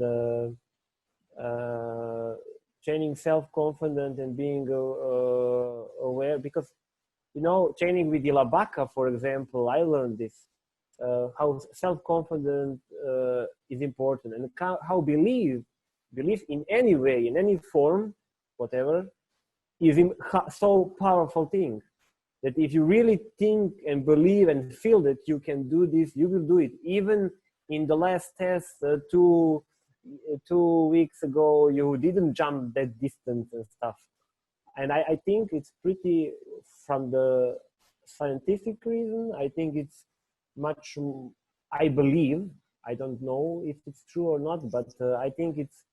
B: training self-confident and being aware, because training with Illabaca, for example, I learned this, how self-confident is important, and how belief in any way, in any form, whatever, is so powerful thing, that if you really think and believe and feel that you can do this, you will do it. Even in the last test 2 weeks ago, you didn't jump that distance and stuff. And I think it's pretty, from the scientific reason, I think it's much, I believe, I don't know if it's true or not, but I think it's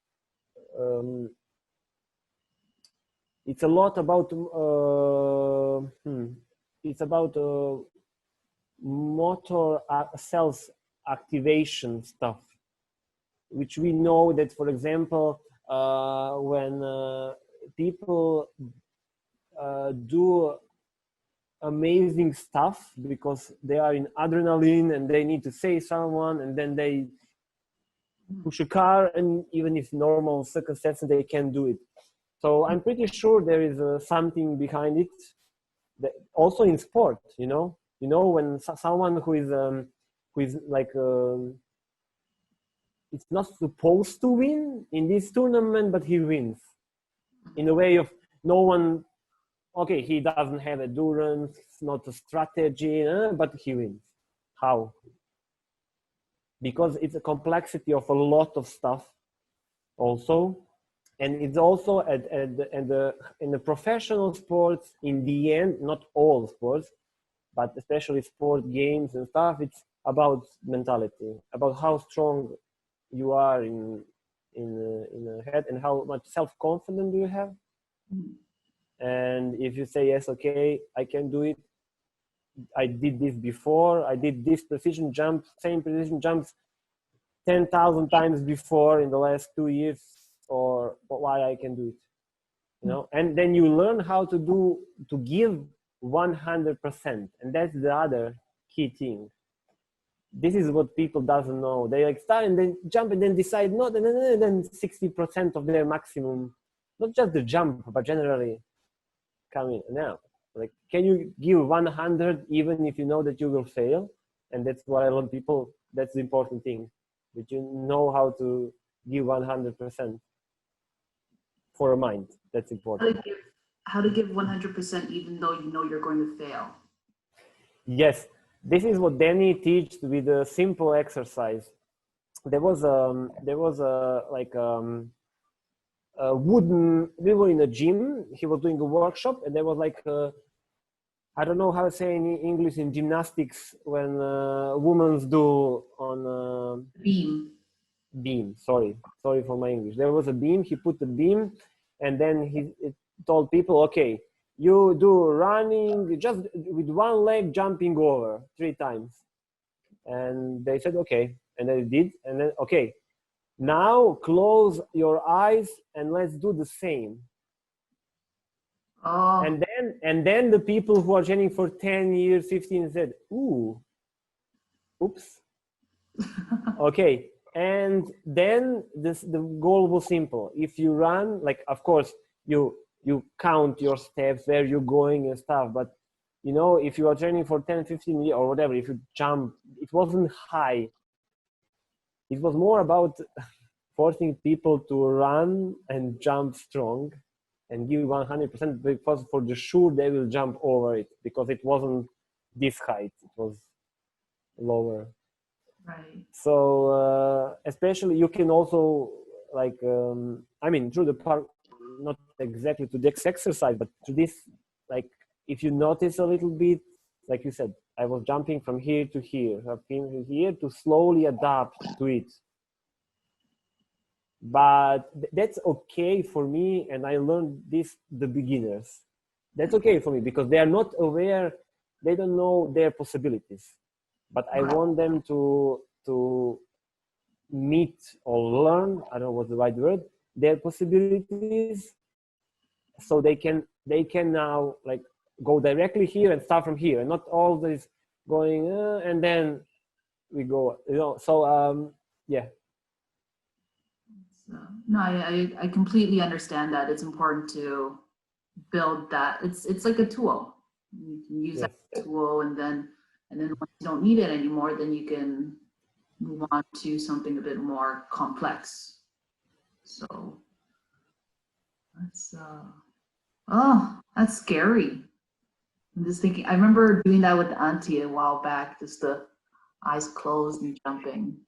B: a lot about it's about motor cells activation stuff, which we know that, for example, when people do amazing stuff because they are in adrenaline and they need to save someone, and then they push a car, and even if normal circumstances they can do it. So I'm pretty sure there is something behind it, that also in sport, when someone who is like it's not supposed to win in this tournament, but he wins in a way of no one. Okay, he doesn't have endurance, it's not a strategy, but he wins. How? Because it's a complexity of a lot of stuff also. And it's also in the professional sports, in the end, not all sports, but especially sport games and stuff, it's about mentality, about how strong you are in the head, and how much self-confidence you have. And if you say, yes, okay, I can do it, I did this before, I did this precision jump, same precision jumps 10,000 times before in the last 2 years, or why I can do it, and then you learn how to give 100%, and that's the other key thing. This is what people doesn't know. They like start and then jump and then decide not, and then 60% of their maximum, not just the jump, but generally coming now. Like, can you give 100 even if you know that you will fail? And that's what I learn people. That's the important thing, that you know how to give 100% for a mind. That's important.
C: How to give 100% even though you know you're going to fail. Yes,
B: this is what Danny teaches with a simple exercise. There was a wooden. We were in a gym. He was doing a workshop, and there was like I don't know how to say in English, in gymnastics, when women do on beam. Sorry for my English. There was a beam. He put the beam, and then he told people, okay, you do running just with one leg, jumping over 3 times. And they said, okay. And they did. And then, okay, now close your eyes and let's do the same.
C: Oh.
B: And then the people who are training for 10 years, 15 said, oops. Okay. And then the goal was simple. If you run, like, of course, you count your steps, where you're going and stuff. But, if you are training for 10, 15 years or whatever, if you jump, it wasn't high. It was more about forcing people to run and jump strong and give 100%, because for the sure they will jump over it, because it wasn't this height, it was lower.
C: Right.
B: So especially you can also through the park, not exactly to this exercise, but to this, like, if you notice a little bit, like you said, I was jumping from here to here, from here to slowly adapt to it. But that's okay for me, and I learned this, the beginners. That's okay for me, because they are not aware, they don't know their possibilities. But I want them to meet or learn, I don't know what's the right word, their possibilities, so they can now like go directly here and start from here, and not all this going and then we go, So yeah.
C: So, no, I completely understand that. It's important to build that. It's like a tool. You can use
B: Yes.
C: that tool, and then once you don't need it anymore, then you can move on to something a bit more complex. So that's that's scary. I'm just thinking. I remember doing that with Auntie a while back, just the eyes closed and jumping.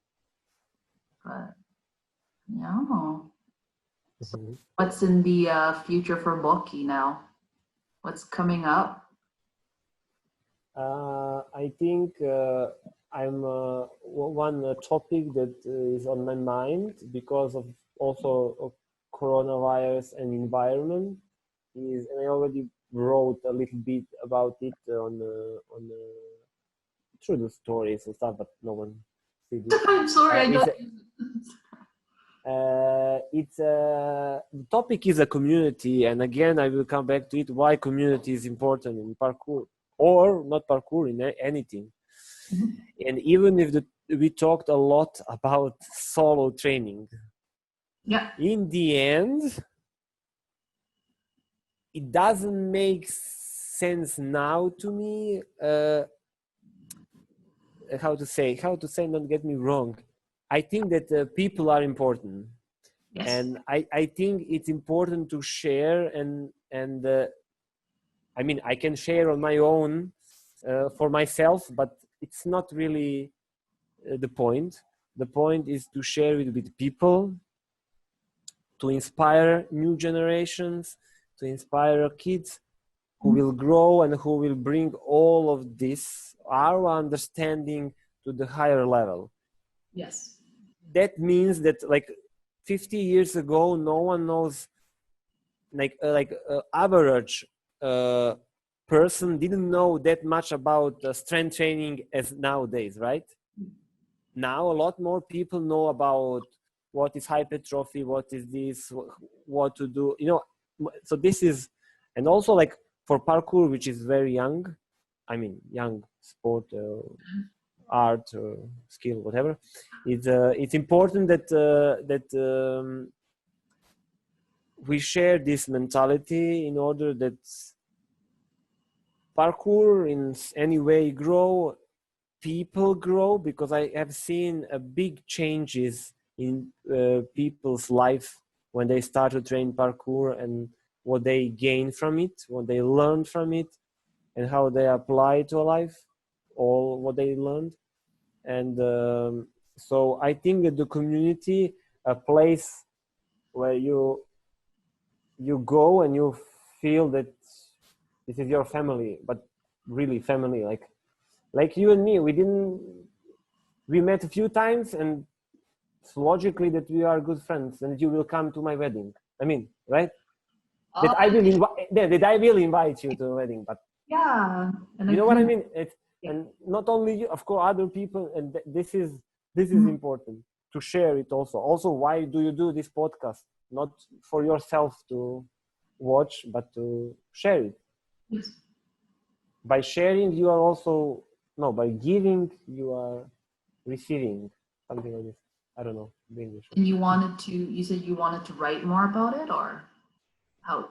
C: But yeah.
B: Mhm.
C: What's in the future for Boki now? What's coming up?
B: I think I'm one topic that is on my mind because of also of coronavirus and environment is, and I already wrote a little bit about it on through the stories and stuff, but no one sees it.
C: I'm sorry, I don't.
B: The topic is a community, and again I will come back to it, why community is important in parkour, or not parkour, in anything. And even if we talked a lot about solo training,
C: Yeah.
B: in the end it doesn't make sense now to me. How to say, don't get me wrong, I think that people are important.
C: Yes.
B: And I think it's important to share, and I mean, I can share on my own for myself, but it's not really the point. The point is to share it with people, to inspire new generations, to inspire kids who will grow and who will bring all of this, our understanding, to the higher level.
C: Yes.
B: That means that, like, 50 years ago, no one knows, average person didn't know that much about strength training as nowadays, right? Now a lot more people know about what is hypertrophy, what is this, what to do, you know. So this is, and also like for parkour, which is very young, I mean young sport, art, skill, whatever, it's important that we share this mentality in order that parkour in any way grow, people grow, because I have seen a big changes in people's life when they start to train parkour, and what they gain from it, what they learn from it, and how they apply to life all what they learned. And so I think that the community, a place where you go and you feel that this is your family, but really family, like you and me, we met a few times, and it's logically that we are good friends, and you will come to my wedding. I mean, right? That I will invite you to a wedding, but
C: yeah, and
B: you know what I mean? And not only you, of course, other people, and this is important to share it also. Also, why do you do this podcast? Not for yourself to watch, but to share it.
C: Yes.
B: By sharing, you are also, no, by giving, you are receiving, something like this. I don't know the English.
C: And you said you wanted to write more about it, or how?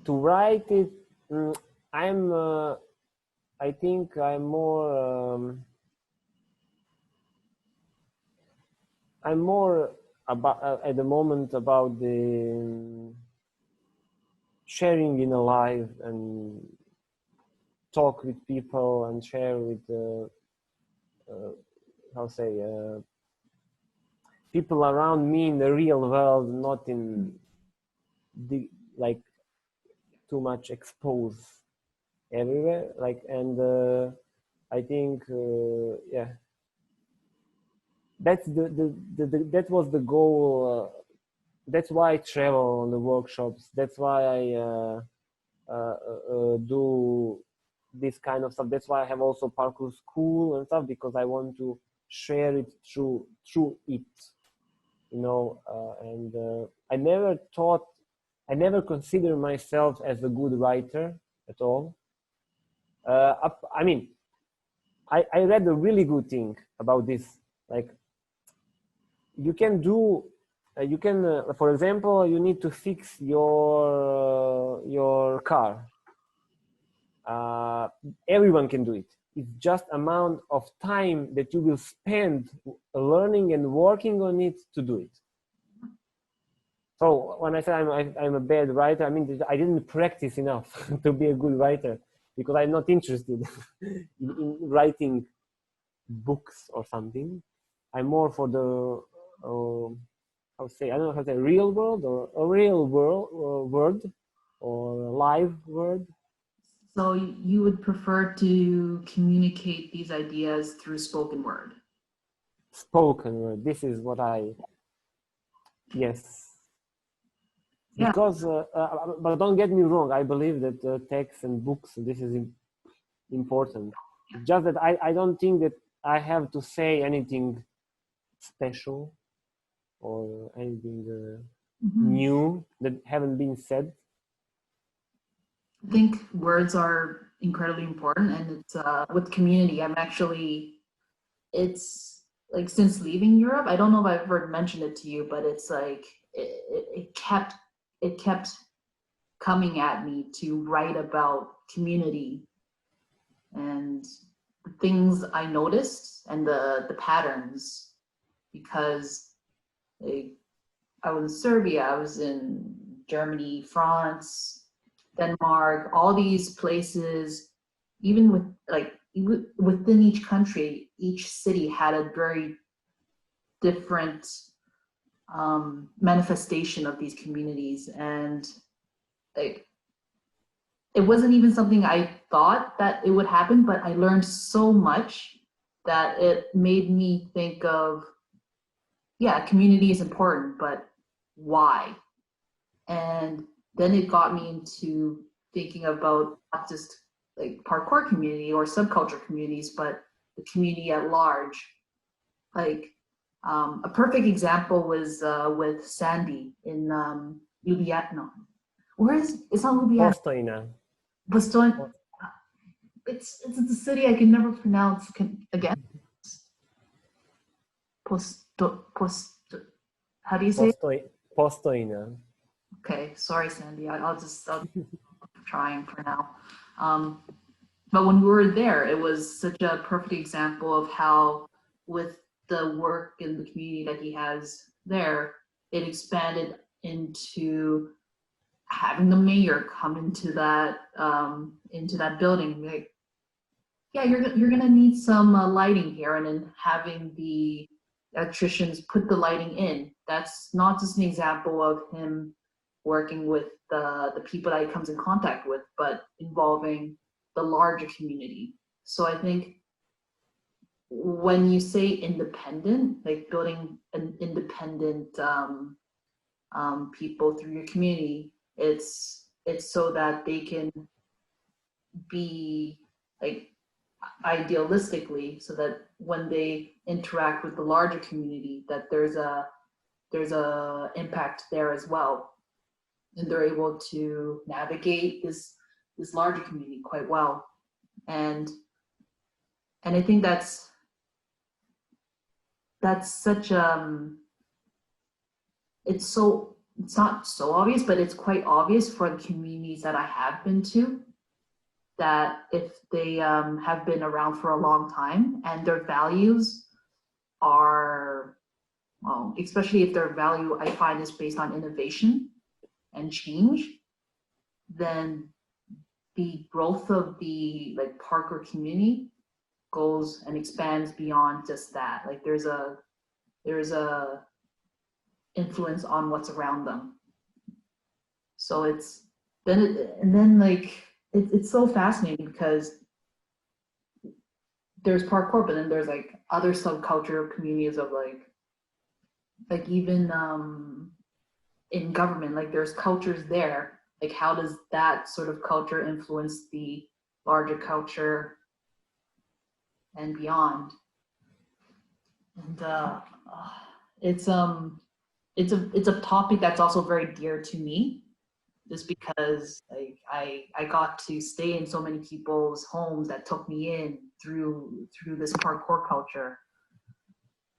B: To write it, I think I'm more about at the moment about the sharing in a live, and talk with people and share with people around me in the real world, not in the like too much exposed everywhere, like. And I think yeah, that's that was the goal. That's why I travel on the workshops. That's why I do this kind of stuff. That's why I have also parkour school and stuff, because I want to share it through it, you know. And I never considered myself as a good writer at all. I mean, I read a really good thing about this. Like, you can do, for example, you need to fix your car. Everyone can do it. It's just amount of time that you will spend learning and working on it to do it. So when I say I'm a bad writer, I mean I didn't practice enough to be a good writer, because I'm not interested in writing books or something. I'm more for the I don't know how to say, real world, or a real word or live word.
C: So you would prefer to communicate these ideas through spoken word?
B: Spoken word. This is what yes.
C: Yeah.
B: Because, but don't get me wrong, I believe that texts and books, this is important. Just that I don't think that I have to say anything special or anything new that haven't been said.
C: I think words are incredibly important, and it's with community. It's like, since leaving Europe, I don't know if I've ever mentioned it to you, but it's like it kept coming at me to write about community and the things I noticed and the patterns, because like, I was in Serbia, I was in Germany, France, Denmark, all these places, even with within each country, each city had a very different manifestation of these communities. And like, it wasn't even something I thought that it would happen, but I learned so much that it made me think of, yeah, community is important, but why? And then it got me into thinking about not just like parkour community or subculture communities, but the community at large. Like a perfect example was with Sandy in Illabaca. No, it's not Illabaca.
B: Postojna.
C: Boston. It's a city I can never pronounce again. How do you say it?
B: Postojna.
C: Okay, sorry, Sandy. I'll trying for now. But when we were there, it was such a perfect example of how, with the work and the community that he has there, it expanded into having the mayor come into that building. Like, yeah, you're gonna need some lighting here, and then having the electricians put the lighting in. That's not just an example of him working with the people that he comes in contact with, but involving the larger community. So I think when you say independent, like building an independent people through your community, it's so that they can be like, idealistically, so that when they interact with the larger community, that there's a impact there as well, and they're able to navigate this larger community quite well. And I think that's such it's not so obvious, but it's quite obvious for the communities that I have been to, that if they have been around for a long time and their values are, well, especially if their value I find is based on innovation and change, then the growth of the like parkour community goes and expands beyond just that. Like there's a influence on what's around them. So it's it's so fascinating, because there's parkour, but then there's like other subculture communities of like even in government, like there's cultures there. Like how does that sort of culture influence the larger culture and beyond? And it's a topic that's also very dear to me, just because like I got to stay in so many people's homes that took me in through this parkour culture.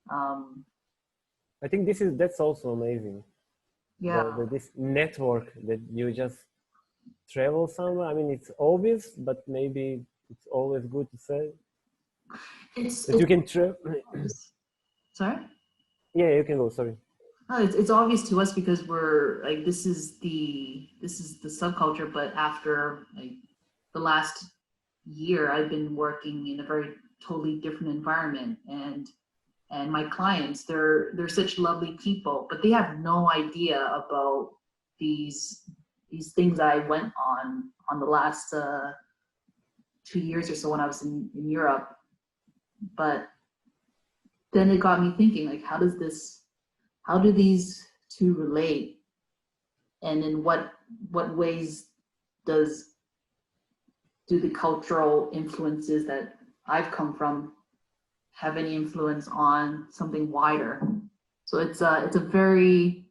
B: I think that's also amazing.
C: Yeah.
B: This network that you just travel somewhere. I mean, it's obvious, but maybe it's always good to say that you can travel.
C: Sorry?
B: Yeah, you can go. Sorry.
C: Oh, it's obvious to us because we're like this is the subculture, but after like the last year, I've been working in a very totally different environment, and my clients, they're such lovely people, but they have no idea about these things I went on the last 2 years or so when I was in Europe. But then it got me thinking, like, how do these two relate, and in what ways do the cultural influences that I've come from have any influence on something wider? So it's a very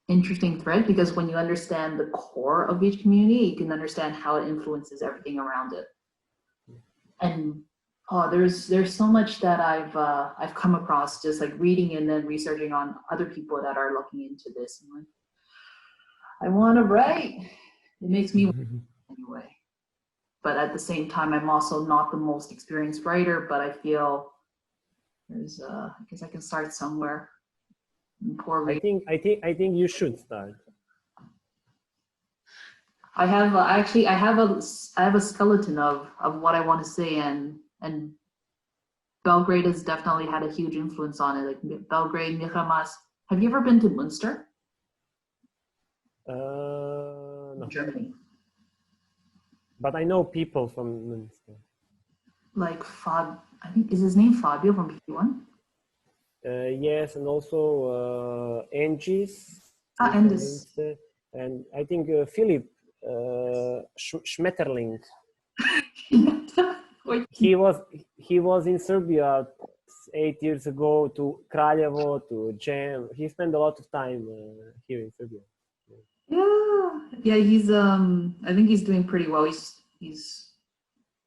C: interesting thread, because when you understand the core of each community, you can understand how it influences everything around it. And there's so much that I've come across just like reading and then researching on other people that are looking into this. And like, I want to write. It makes me anyway. But at the same time, I'm also not the most experienced writer, but I feel there's I guess I can start somewhere.
B: I think you should start.
C: I have I have a skeleton of what I want to say, and Belgrade has definitely had a huge influence on it. Like Belgrade, Michamas. Have you ever been to Munster?
B: No.
C: Germany.
B: But I know people from Munster.
C: Like I think is his name Fabio from P1?
B: Yes, and also Engis.
C: Endis.
B: And I think Philip Schmetterling. He was in Serbia 8 years ago, to Kraljevo, to Jam. He spent a lot of time here in Serbia.
C: Yeah. He's I think he's doing pretty well. He's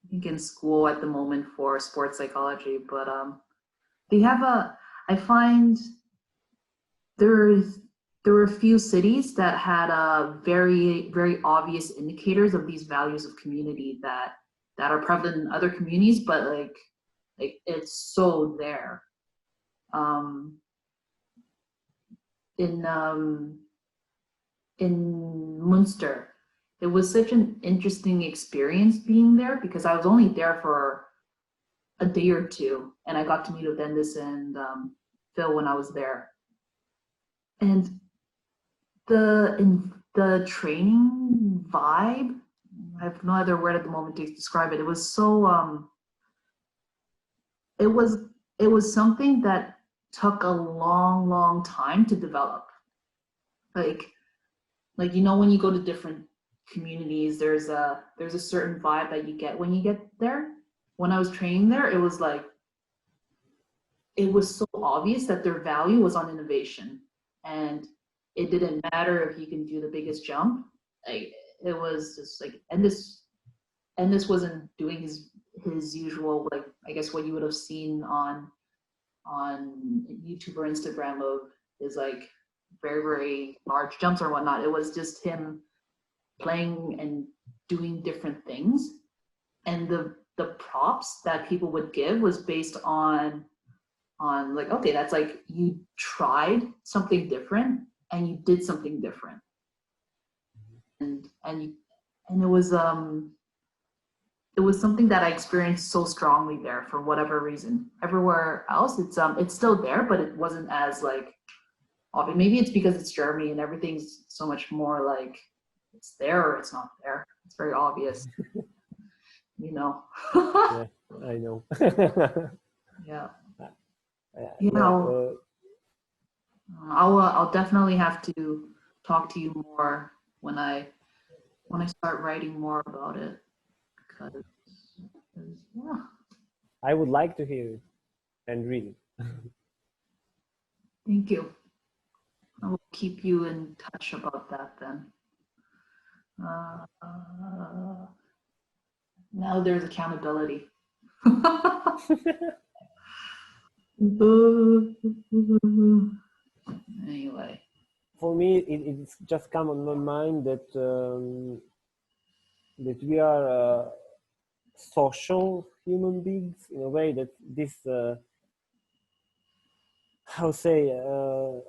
C: I think in school at the moment for sports psychology, but they have I find there were a few cities that had very, very obvious indicators of these values of community that are prevalent in other communities, but like it's so there. In Munster, it was such an interesting experience being there, because I was only there for a day or two, and I got to meet with Endis and Phil when I was there. And the training vibe, I have no other word at the moment to describe it. It was so it was something that took a long, long time to develop. Like you know, when you go to different communities, there's a certain vibe that you get when you get there. When I was training there, it was like it was so obvious that their value was on innovation, and it didn't matter if you can do the biggest jump. Like it was just like, and this wasn't doing his usual, like I guess what you would have seen on YouTube or Instagram of his like very, very large jumps or whatnot. It was just him playing and doing different things, and the props that people would give was based on like, okay, that's like you tried something different and you did something different, and it was something that I experienced so strongly there for whatever reason. Everywhere else, it's still there, but it wasn't as like obvious. Maybe it's because it's Germany and everything's so much more like it's there or it's not there. It's very obvious, you know.
B: Yeah, I know.
C: Yeah.
B: You
C: know, I'll definitely have to talk to you more when I start writing more about it, because yeah.
B: I would like to hear it and read it.
C: Thank you. I will keep you in touch about that then. Now there's accountability. Anyway.
B: For me, it's just come on my mind that that we are social human beings in a way that this how say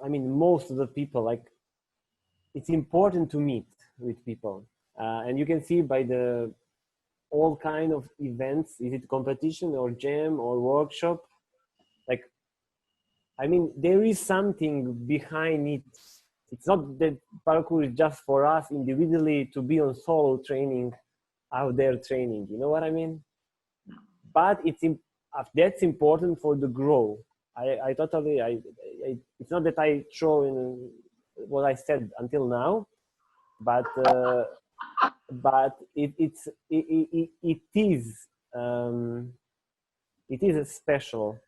B: I mean most of the people, like, it's important to meet with people, and you can see by the all kind of events, is it competition or jam or workshop, like, I mean, there is something behind it. It's not that parkour is just for us individually to be on solo training, out there training, you know what I mean? But that's important for the grow. I totally, it's not that I throw in what I said until now, but it is special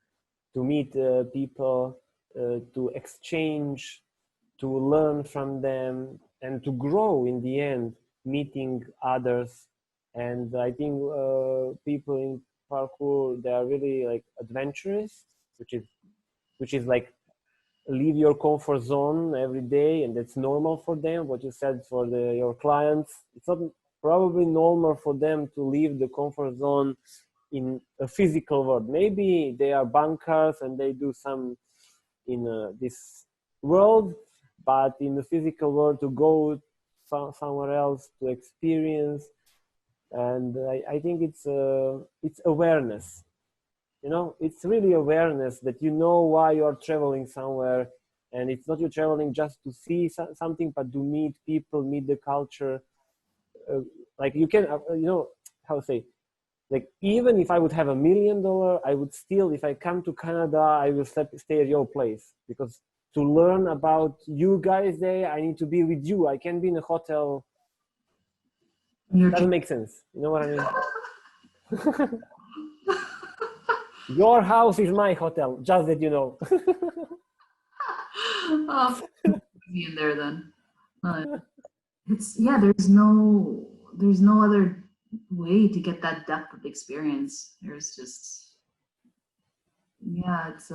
B: to meet people, to exchange, to learn from them, and to grow in the end, meeting others. And I think people in parkour, they are really like adventurous, which is like leave your comfort zone every day, and that's normal for them. What you said for your clients, it's not probably normal for them to leave the comfort zone in a physical world. Maybe they are bankers and they do some in this world, but in the physical world, to go somewhere else to experience. And I think it's awareness. You know, it's really awareness that you know why you're traveling somewhere, and it's not you're traveling just to see something, but to meet people, meet the culture. Like you can, you know, how to say, like, even if I would have $1 million, I would still, if I come to Canada, I will stay at your place, because to learn about you guys there, I need to be with you. I can't be in a hotel. Doesn't make sense. You know what I mean? Your house is my hotel, just that you know.
C: In there then. It's there's no other way to get that depth of experience. There's just it's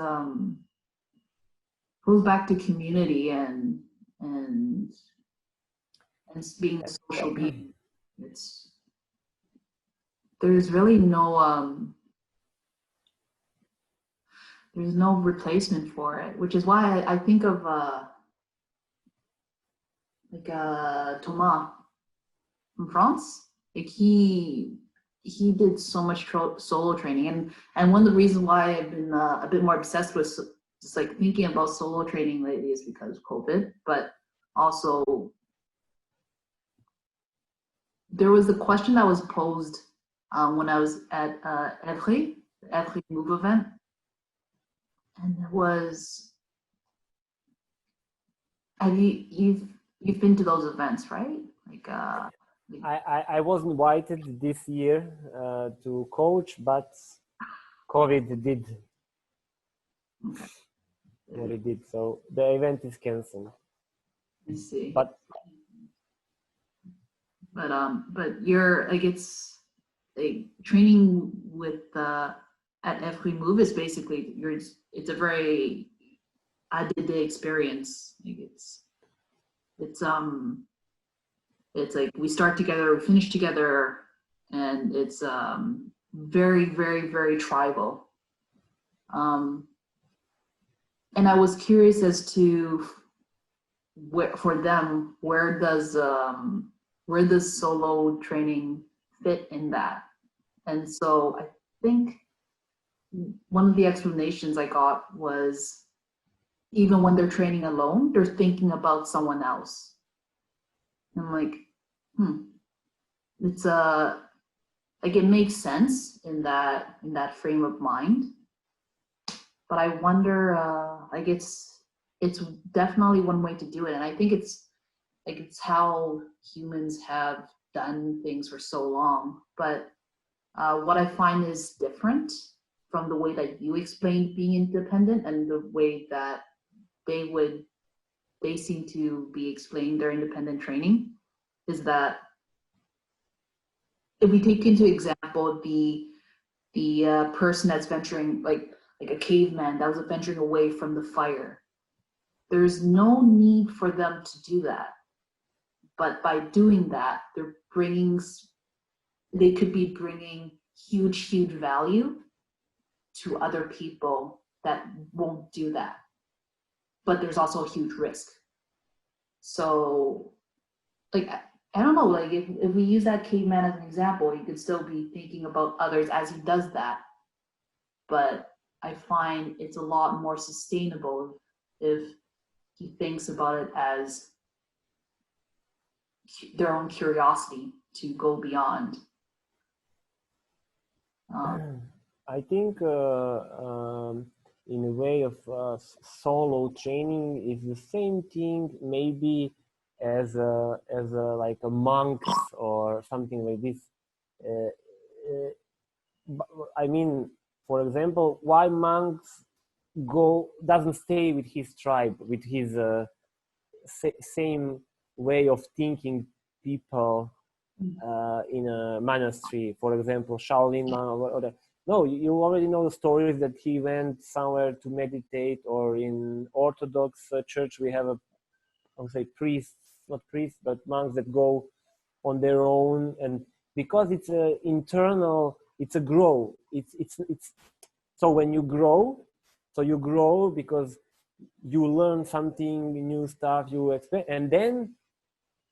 C: goes back to community and being a social being. There's really there's no replacement for it, which is why I think of Thomas from France. Like he did so much solo training, and one of the reasons why I've been a bit more obsessed with just like thinking about solo training lately is because of COVID, but also there was a question that was posed when I was at Etre-Forte Move event, and it was, you've been to those events, right? Like
B: I was invited this year to coach, but COVID did what it did, so the event is cancelled.
C: I see.
B: But
C: you're like, it's like training with at Every Move is basically it's a very day experience. Like it's like we start together, we finish together, and it's very, very, very tribal. And I was curious as to for them, where does solo training fit in that? And so I think one of the explanations I got was, even when they're training alone, they're thinking about someone else. And I'm like, it's like, it makes sense in that frame of mind. But I wonder, like, it's definitely one way to do it, and I think it's how humans have done things for so long. But what I find is different from the way that you explained being independent and the way that they seem to be explaining their independent training, is that if we take into example the person that's venturing, like a caveman that was venturing away from the fire, there's no need for them to do that. But by doing that, they could be bringing huge value to other people that won't do that. But there's also a huge risk. So, like, I don't know, like if we use that caveman as an example, he could still be thinking about others as he does that. But I find it's a lot more sustainable if he thinks about it as their own curiosity to go beyond.
B: I think in a way of solo training is the same thing maybe as like a monks or something like this. I mean, for example, why monks doesn't stay with his tribe, with his same way of thinking people in a monastery, for example, Shaolin monk. No, you already know the stories that he went somewhere to meditate, or in Orthodox church we have I would say not priests, but monks that go on their own, and because it's a internal, it's a grow. It's so when you grow, because you learn something new stuff, you expect, and then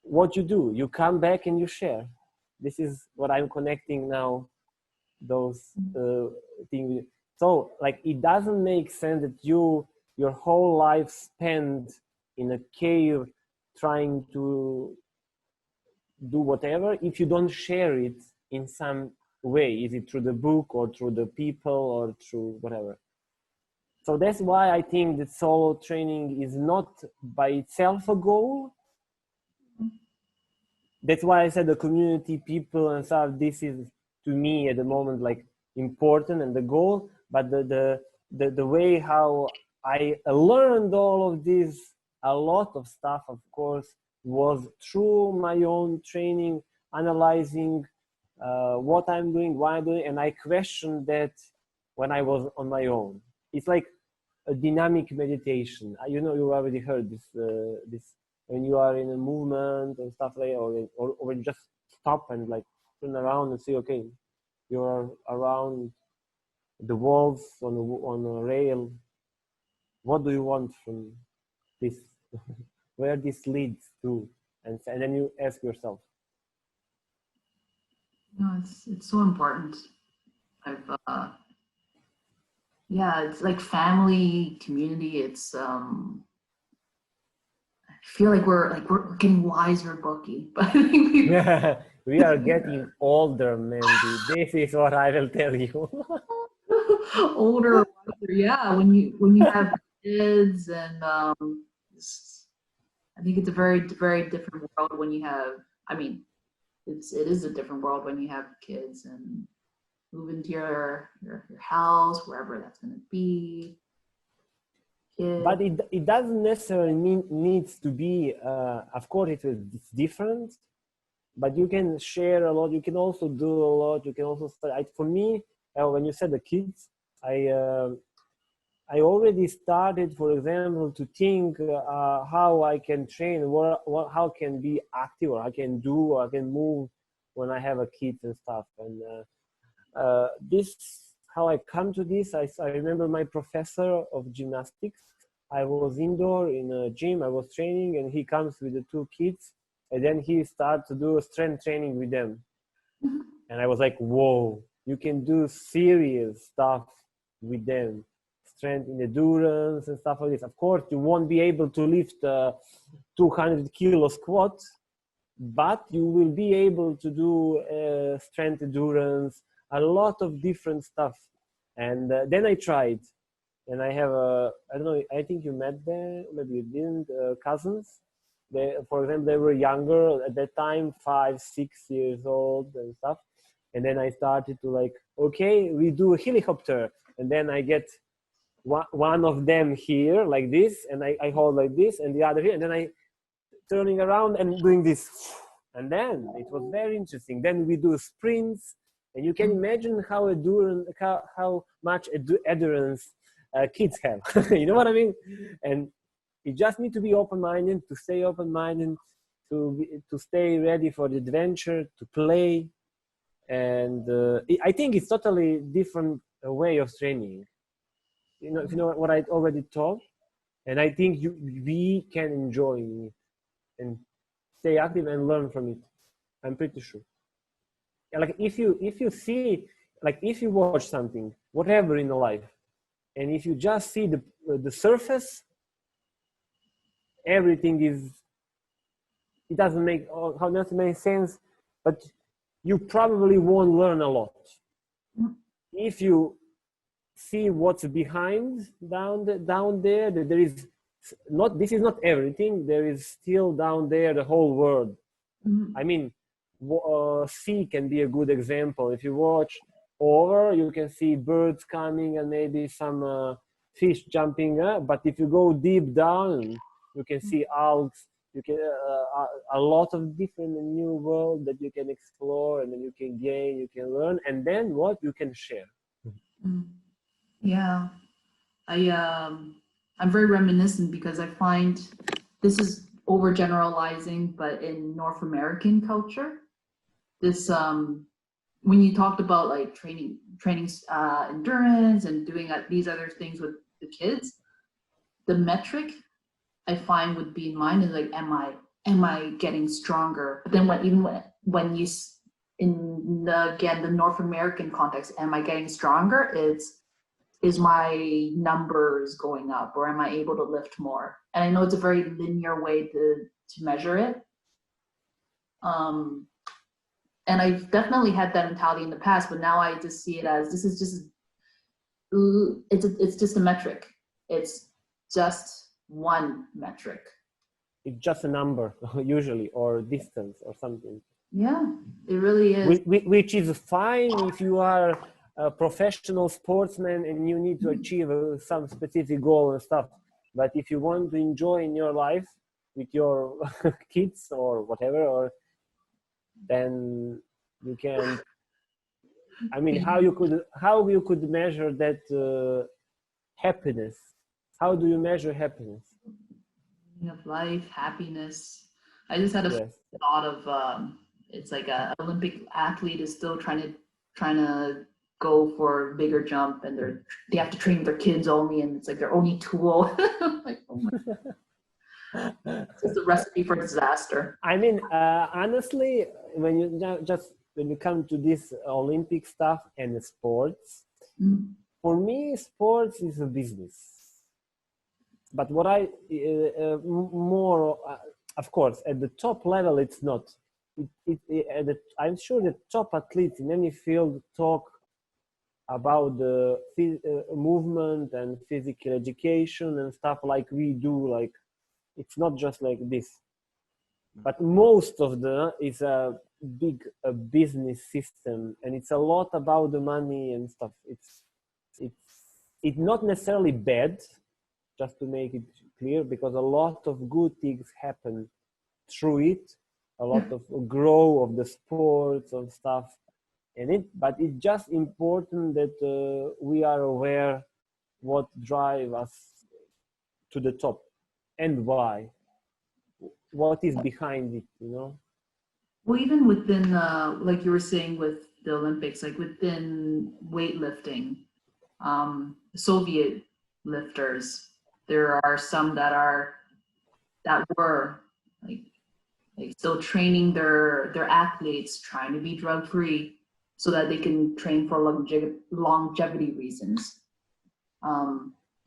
B: what you do, you come back and you share. This is what I'm connecting now, those things. So like it doesn't make sense that your whole life spent in a cave trying to do whatever if you don't share it in some way. Is it through the book or through the people or through whatever? So that's why I think that solo training is not by itself a goal. That's why I said the community, people and stuff, this is to me at the moment like important and the goal. But the way how I learned all of this, a lot of stuff, of course, was through my own training, analyzing what I'm doing, why I'm doing, and I questioned that when I was on my own. It's like a dynamic meditation. You know, you already heard this. When you are in a movement and stuff like, or when you just stop and like turn around and say, okay, you're around the walls on a rail. What do you want from this? Where this leads to? And then you ask yourself.
C: No, it's so important. It's like family, community. It's I feel like we're getting wiser, Boki. But
B: we are getting older, Mandy. This is what I will tell you.
C: older, wiser. Yeah, when you have kids, and I think it's a very different world when you have. I mean, it is a different world when you have kids and move into your house, wherever that's going to be.
B: But it doesn't necessarily needs to be, of course it's different, but you can share a lot, you can also do a lot, you can also start. For me, when you said the kids, I already started, for example, to think how I can train, how can be active, or I can do, or I can move when I have a kid and stuff. And this, how I come to this, I remember my professor of gymnastics. I was indoor in a gym, I was training, and he comes with the two kids, and then he starts to do strength training with them. And I was like, whoa, you can do serious stuff with them, strength and endurance and stuff like this. Of course, you won't be able to lift 200 kilo squat, but you will be able to do strength, endurance, a lot of different stuff. And then I tried. And I have I don't know, I think you met them, maybe you didn't, cousins. For example, they were younger at that time, 5, 6 years old and stuff. And then I started to like, okay, we do a helicopter. And then I get one of them here like this, and I hold like this, and the other here. And then I turning around and doing this. And then it was very interesting. Then we do sprints, and you can imagine how much endurance kids have. You know what I mean? And you just need to be open-minded, to stay open-minded, to stay ready for the adventure, to play. And I think it's totally different way of training. If you know what I already told, and I think we can enjoy it and stay active and learn from it. I'm pretty sure. Like if you see, like if you watch something, whatever in the life, and if you just see the surface, everything it doesn't make sense, but you probably won't learn a lot. If you see what's behind down there, there is not, this is not everything, there is still down there the whole world. I mean, sea can be a good example. If you watch over, you can see birds coming and maybe some fish jumping up, but if you go deep down, you can see algae. You can a lot of different new world that you can explore, and then you can gain, you can learn, and then what you can share.
C: Yeah, I'm very reminiscent because I find this is overgeneralizing, but in North American culture, this when you talked about like training endurance and doing these other things with the kids, the metric I find would be in mind is like, am I getting stronger? But then when you in the North American context, am I getting stronger? Is my numbers going up, or am I able to lift more? And I know it's a very linear way to measure it. And I've definitely had that mentality in the past, but now I just see it as this is just it's just a metric. It's just one metric.
B: It's just a number usually, or distance or something.
C: Yeah, it really is.
B: Which is fine if you are a professional sportsman and you need to achieve some specific goal and stuff. But if you want to enjoy in your life with your kids or whatever, then you can. I mean, how you could measure that happiness? How do you measure happiness?
C: Of life, happiness. I just had a thought of it's like an Olympic athlete is still trying to go for a bigger jump, and they have to train their kids only, and it's like their only tool. Like, oh my God. It's just a recipe for disaster.
B: I mean, honestly, when you come to this Olympic stuff and sports, for me, sports is a business. But what of course, at the top level, it's not. I'm sure the top athletes in any field talk about the movement and physical education and stuff like we do. Like, it's not just like this. But most of is a big business system, and it's a lot about the money and stuff. It's not necessarily bad, just to make it clear, because a lot of good things happen through it, a lot of growth of the sports and stuff. But it's just important that we are aware what drives us to the top and why. What is behind it, you know?
C: Well, even within, like you were saying with the Olympics, like within weightlifting, Soviet lifters, there are some that were like still training their athletes, trying to be drug free, so that they can train for longevity reasons.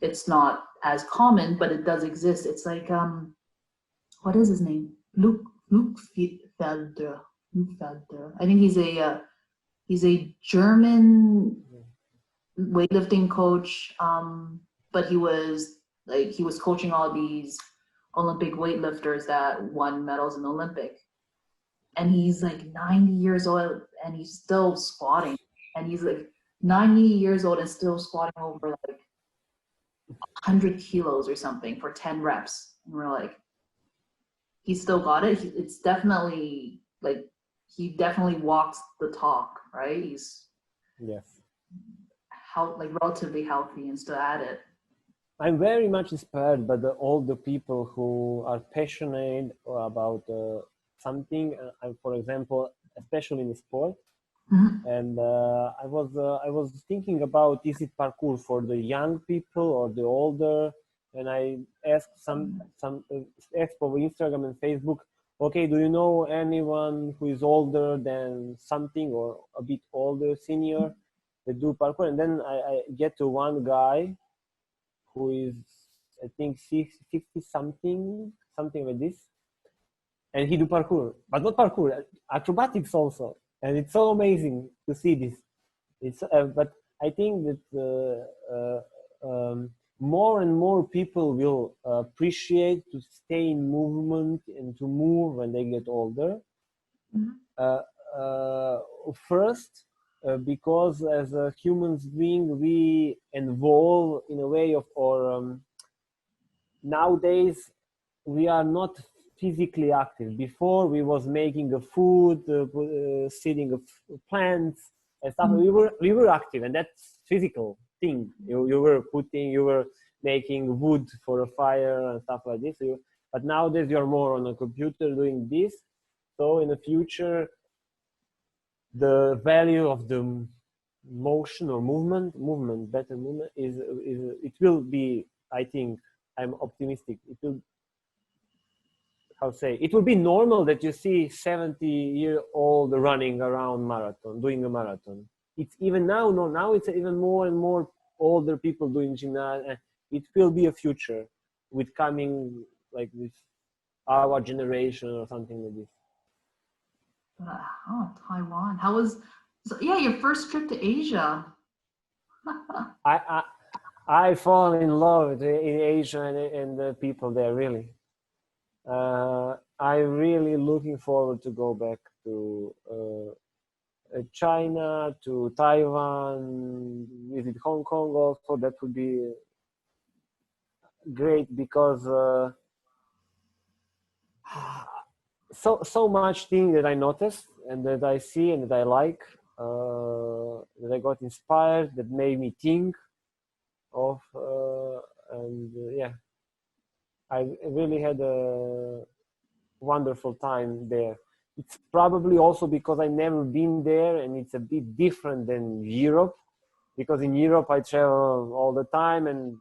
C: It's not as common, but it does exist. It's like what is his name? Luke Felder. I think he's a German weightlifting coach, but he was coaching all these Olympic weightlifters that won medals in the Olympic, and he's like 90 years old and he's still squatting, and he's like 90 years old and still squatting over like 100 kilos or something for 10 reps, and we're like, he still got it. It's definitely like he definitely walks the talk, right? He's
B: Yes.
C: like relatively healthy and still at it.
B: I'm very much inspired by all the people who are passionate about something. For example, especially in sport.
C: Mm-hmm.
B: And I was thinking about, is it parkour for the young people or the older? And I asked some asked over Instagram and Facebook. Okay, do you know anyone who is older than something or a bit older, senior, that do parkour? And then I get to one guy who is, I think, 60 something like this, and he do parkour, but not parkour, acrobatics also, and it's so amazing to see this. It's but I think that more and more people will appreciate to stay in movement and to move when they get older. First, because as a human being we evolve in a way of, or nowadays we are not physically active. Before we was making a food, seeding of plants and stuff. We were active, and that's physical thing. You were making wood for a fire and stuff like this. But nowadays you're more on a computer doing this. So in the future, the value of the motion or better movement is it will be, I think, I'm optimistic, it will, it will be normal that you see 70-year-old running around doing a marathon. It's even now it's even more and more older people doing gymnastics. It will be a future with coming like this, our generation or something like this.
C: Taiwan. How was, your first trip to Asia?
B: I fall in love in Asia and the people there, really. I'm really looking forward to go back to China, to Taiwan, visit Hong Kong also. That would be great, because so much thing that I noticed and that I see and that I like, that I got inspired, that made me think of, I really had a wonderful time there. It's probably also because I never been there, and it's a bit different than Europe, because in Europe I travel all the time, and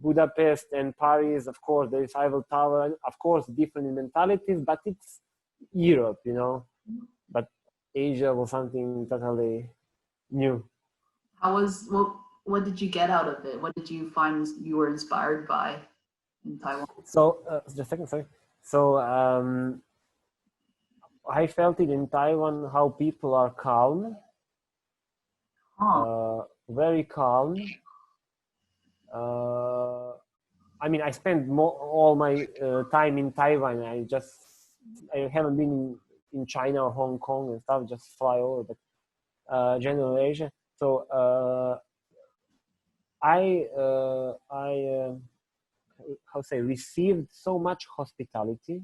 B: Budapest and Paris, of course, there is Eiffel Tower, of course, different mentalities, but it's Europe, But Asia was something totally new.
C: What did you get out of it? What did you find you were inspired by in Taiwan?
B: So, just a second, sorry. So, I felt it in Taiwan, how people are calm, very calm. I mean, I spent all my time in Taiwan. I haven't been in China or Hong Kong and stuff, just fly over, but general Asia. So I received so much hospitality.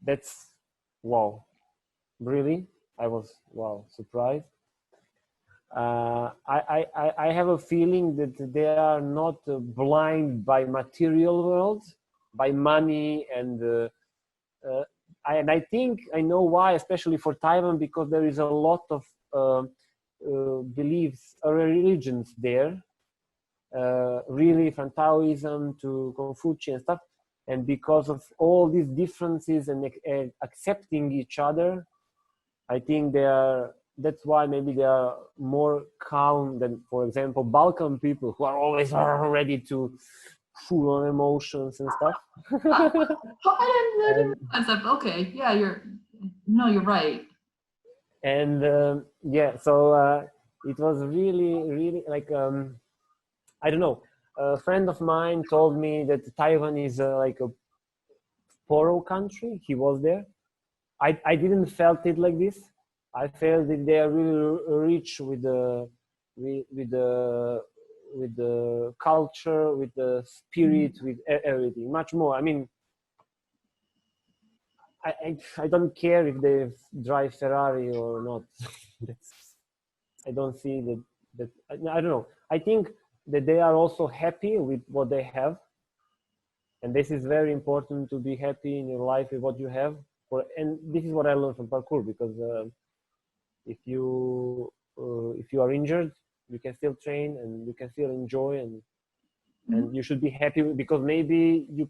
B: That's wow, really. I was surprised. I have a feeling that they are not blind by material world, by money, and I think I know why, especially for Taiwan, because there is a lot of beliefs or religions there, really from Taoism to Confucian and stuff, and because of all these differences and accepting each other, I think that's why maybe they are more calm than, for example, Balkan people, who are always ready to full on emotions and stuff.
C: I didn't concept. Okay, yeah, you're right.
B: And so it was really like I don't know. A friend of mine told me that Taiwan is like a poor country. He was there. I didn't felt it like this. I felt that they are really rich with the culture, with the spirit, with everything, much more. I mean, I don't care if they drive Ferrari or not. I don't see that I don't know. I think that they are also happy with what they have, and this is very important, to be happy in your life with what you have. And this is what I learned from parkour, because if you are injured, you can still train and you can still enjoy, and you should be happy, because maybe you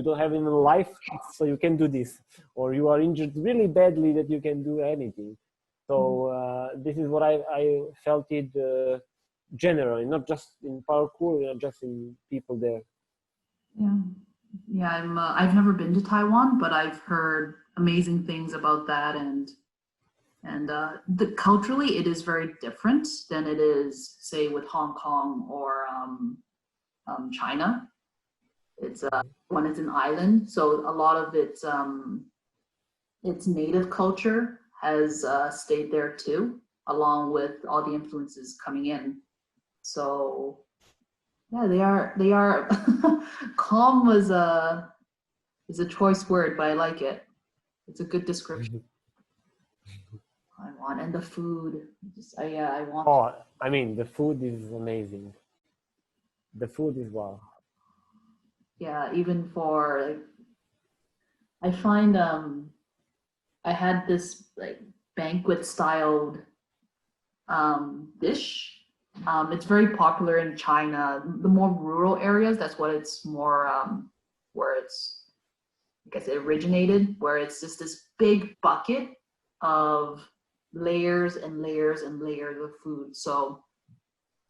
B: don't have even life, so you can do this, or you are injured really badly that you can do anything. So this is what I felt it generally, not just in parkour, not just in people there.
C: Yeah. I've never been to Taiwan, but I've heard amazing things about that, and culturally it is very different than it is, say, with Hong Kong or China. It's when it's an island, so a lot of its native culture has stayed there too, along with all the influences coming in. So yeah, they are calm is a choice word, but I like it. It's a good description. Taiwan, and the food. I want.
B: Oh, I mean, the food is amazing. The food is wow.
C: Yeah, even for like, I find I had this like banquet styled dish. It's very popular in China. The more rural areas, that's what it's more where it's, I guess, it originated, where it's just this big bucket of layers and layers and layers of food. So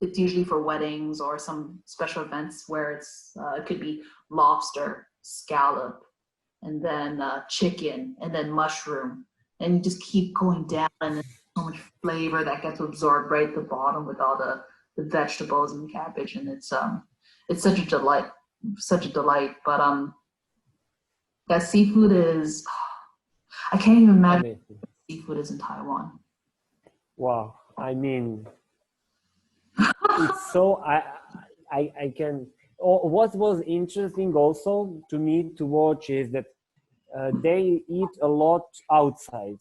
C: it's usually for weddings or some special events where it's it could be lobster, scallop, and then chicken, and then mushroom, and you just keep going down, and there's so much flavor that gets absorbed right at the bottom with all the vegetables and cabbage, and it's such a delight, But that seafood is, I can't even imagine what seafood is in Taiwan.
B: Wow, I mean, it's so I can. What was interesting also to me to watch is that they eat a lot outside.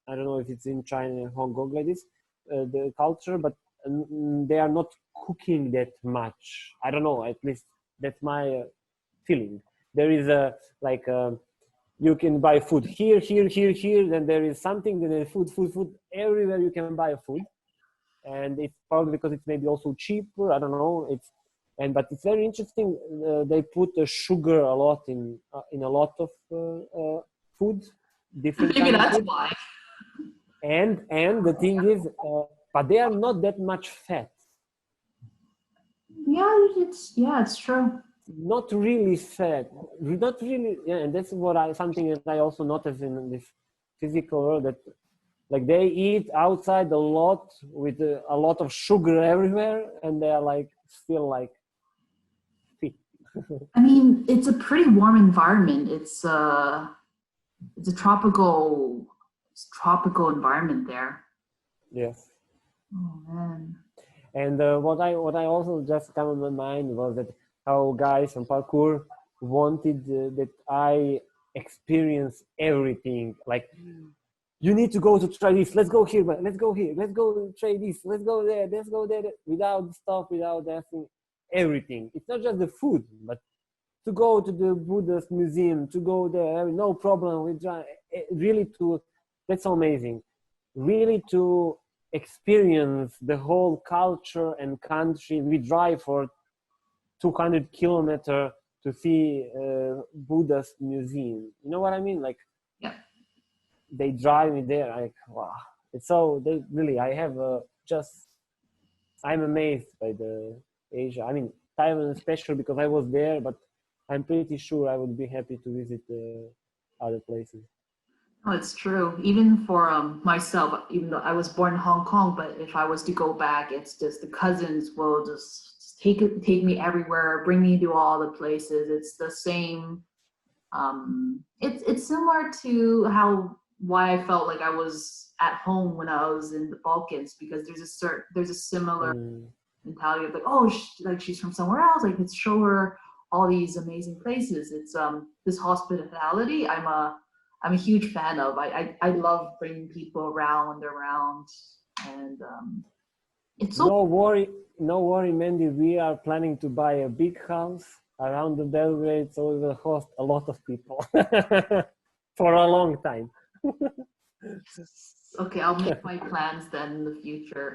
B: I don't know if it's in China and Hong Kong like this, the culture, but they are not cooking that much. I don't know, at least that's my feeling. There is you can buy food here, then there is something, then there's food everywhere. You can buy food, and it's probably because it's maybe also cheaper. I don't know. But it's very interesting. They put sugar a lot in a lot of food, different
C: Maybe
B: kind of
C: that's
B: food.
C: why.
B: And the thing is, but they are not that much fat.
C: Yeah, it's true.
B: Not really fat, not really. Yeah, and that's something that I also noticed in this physical world, that like they eat outside a lot with a lot of sugar everywhere, and they are like still like fit.
C: I mean, it's a pretty warm environment. It's a tropical environment there.
B: Yes.
C: Oh man.
B: And what I also just come in my mind was that how guys from parkour wanted that I experience everything. Like, you need to go to try this. Let's go here, but let's go here. Let's go try this. Let's go there. Let's go there. Without stuff, without asking everything. It's not just the food, but to go to the Buddhist museum, to go there, no problem. We try really to. That's amazing. Really to experience the whole culture and country. We drive for 200 kilometers to see Buddha's museum. You know what I mean? Like,
C: yeah.
B: They drive me there. Like, wow. It's so, they really, I have I'm amazed by the Asia. I mean, Taiwan especially because I was there, but I'm pretty sure I would be happy to visit other places.
C: Oh, it's true. Even for myself, even though I was born in Hong Kong, but if I was to go back, it's just the cousins will just take me everywhere, bring me to all the places. It's the same. It's similar to why I felt like I was at home when I was in the Balkans, because there's a similar mentality of like, oh, like she's from somewhere else. Like, let's show her all these amazing places. It's this hospitality I'm a huge fan of. I love bringing people around, and it's so.
B: No worry, Mandy. We are planning to buy a big house around the Belgrade, so we will host a lot of people for a long time.
C: Okay, I'll make my plans then in the future.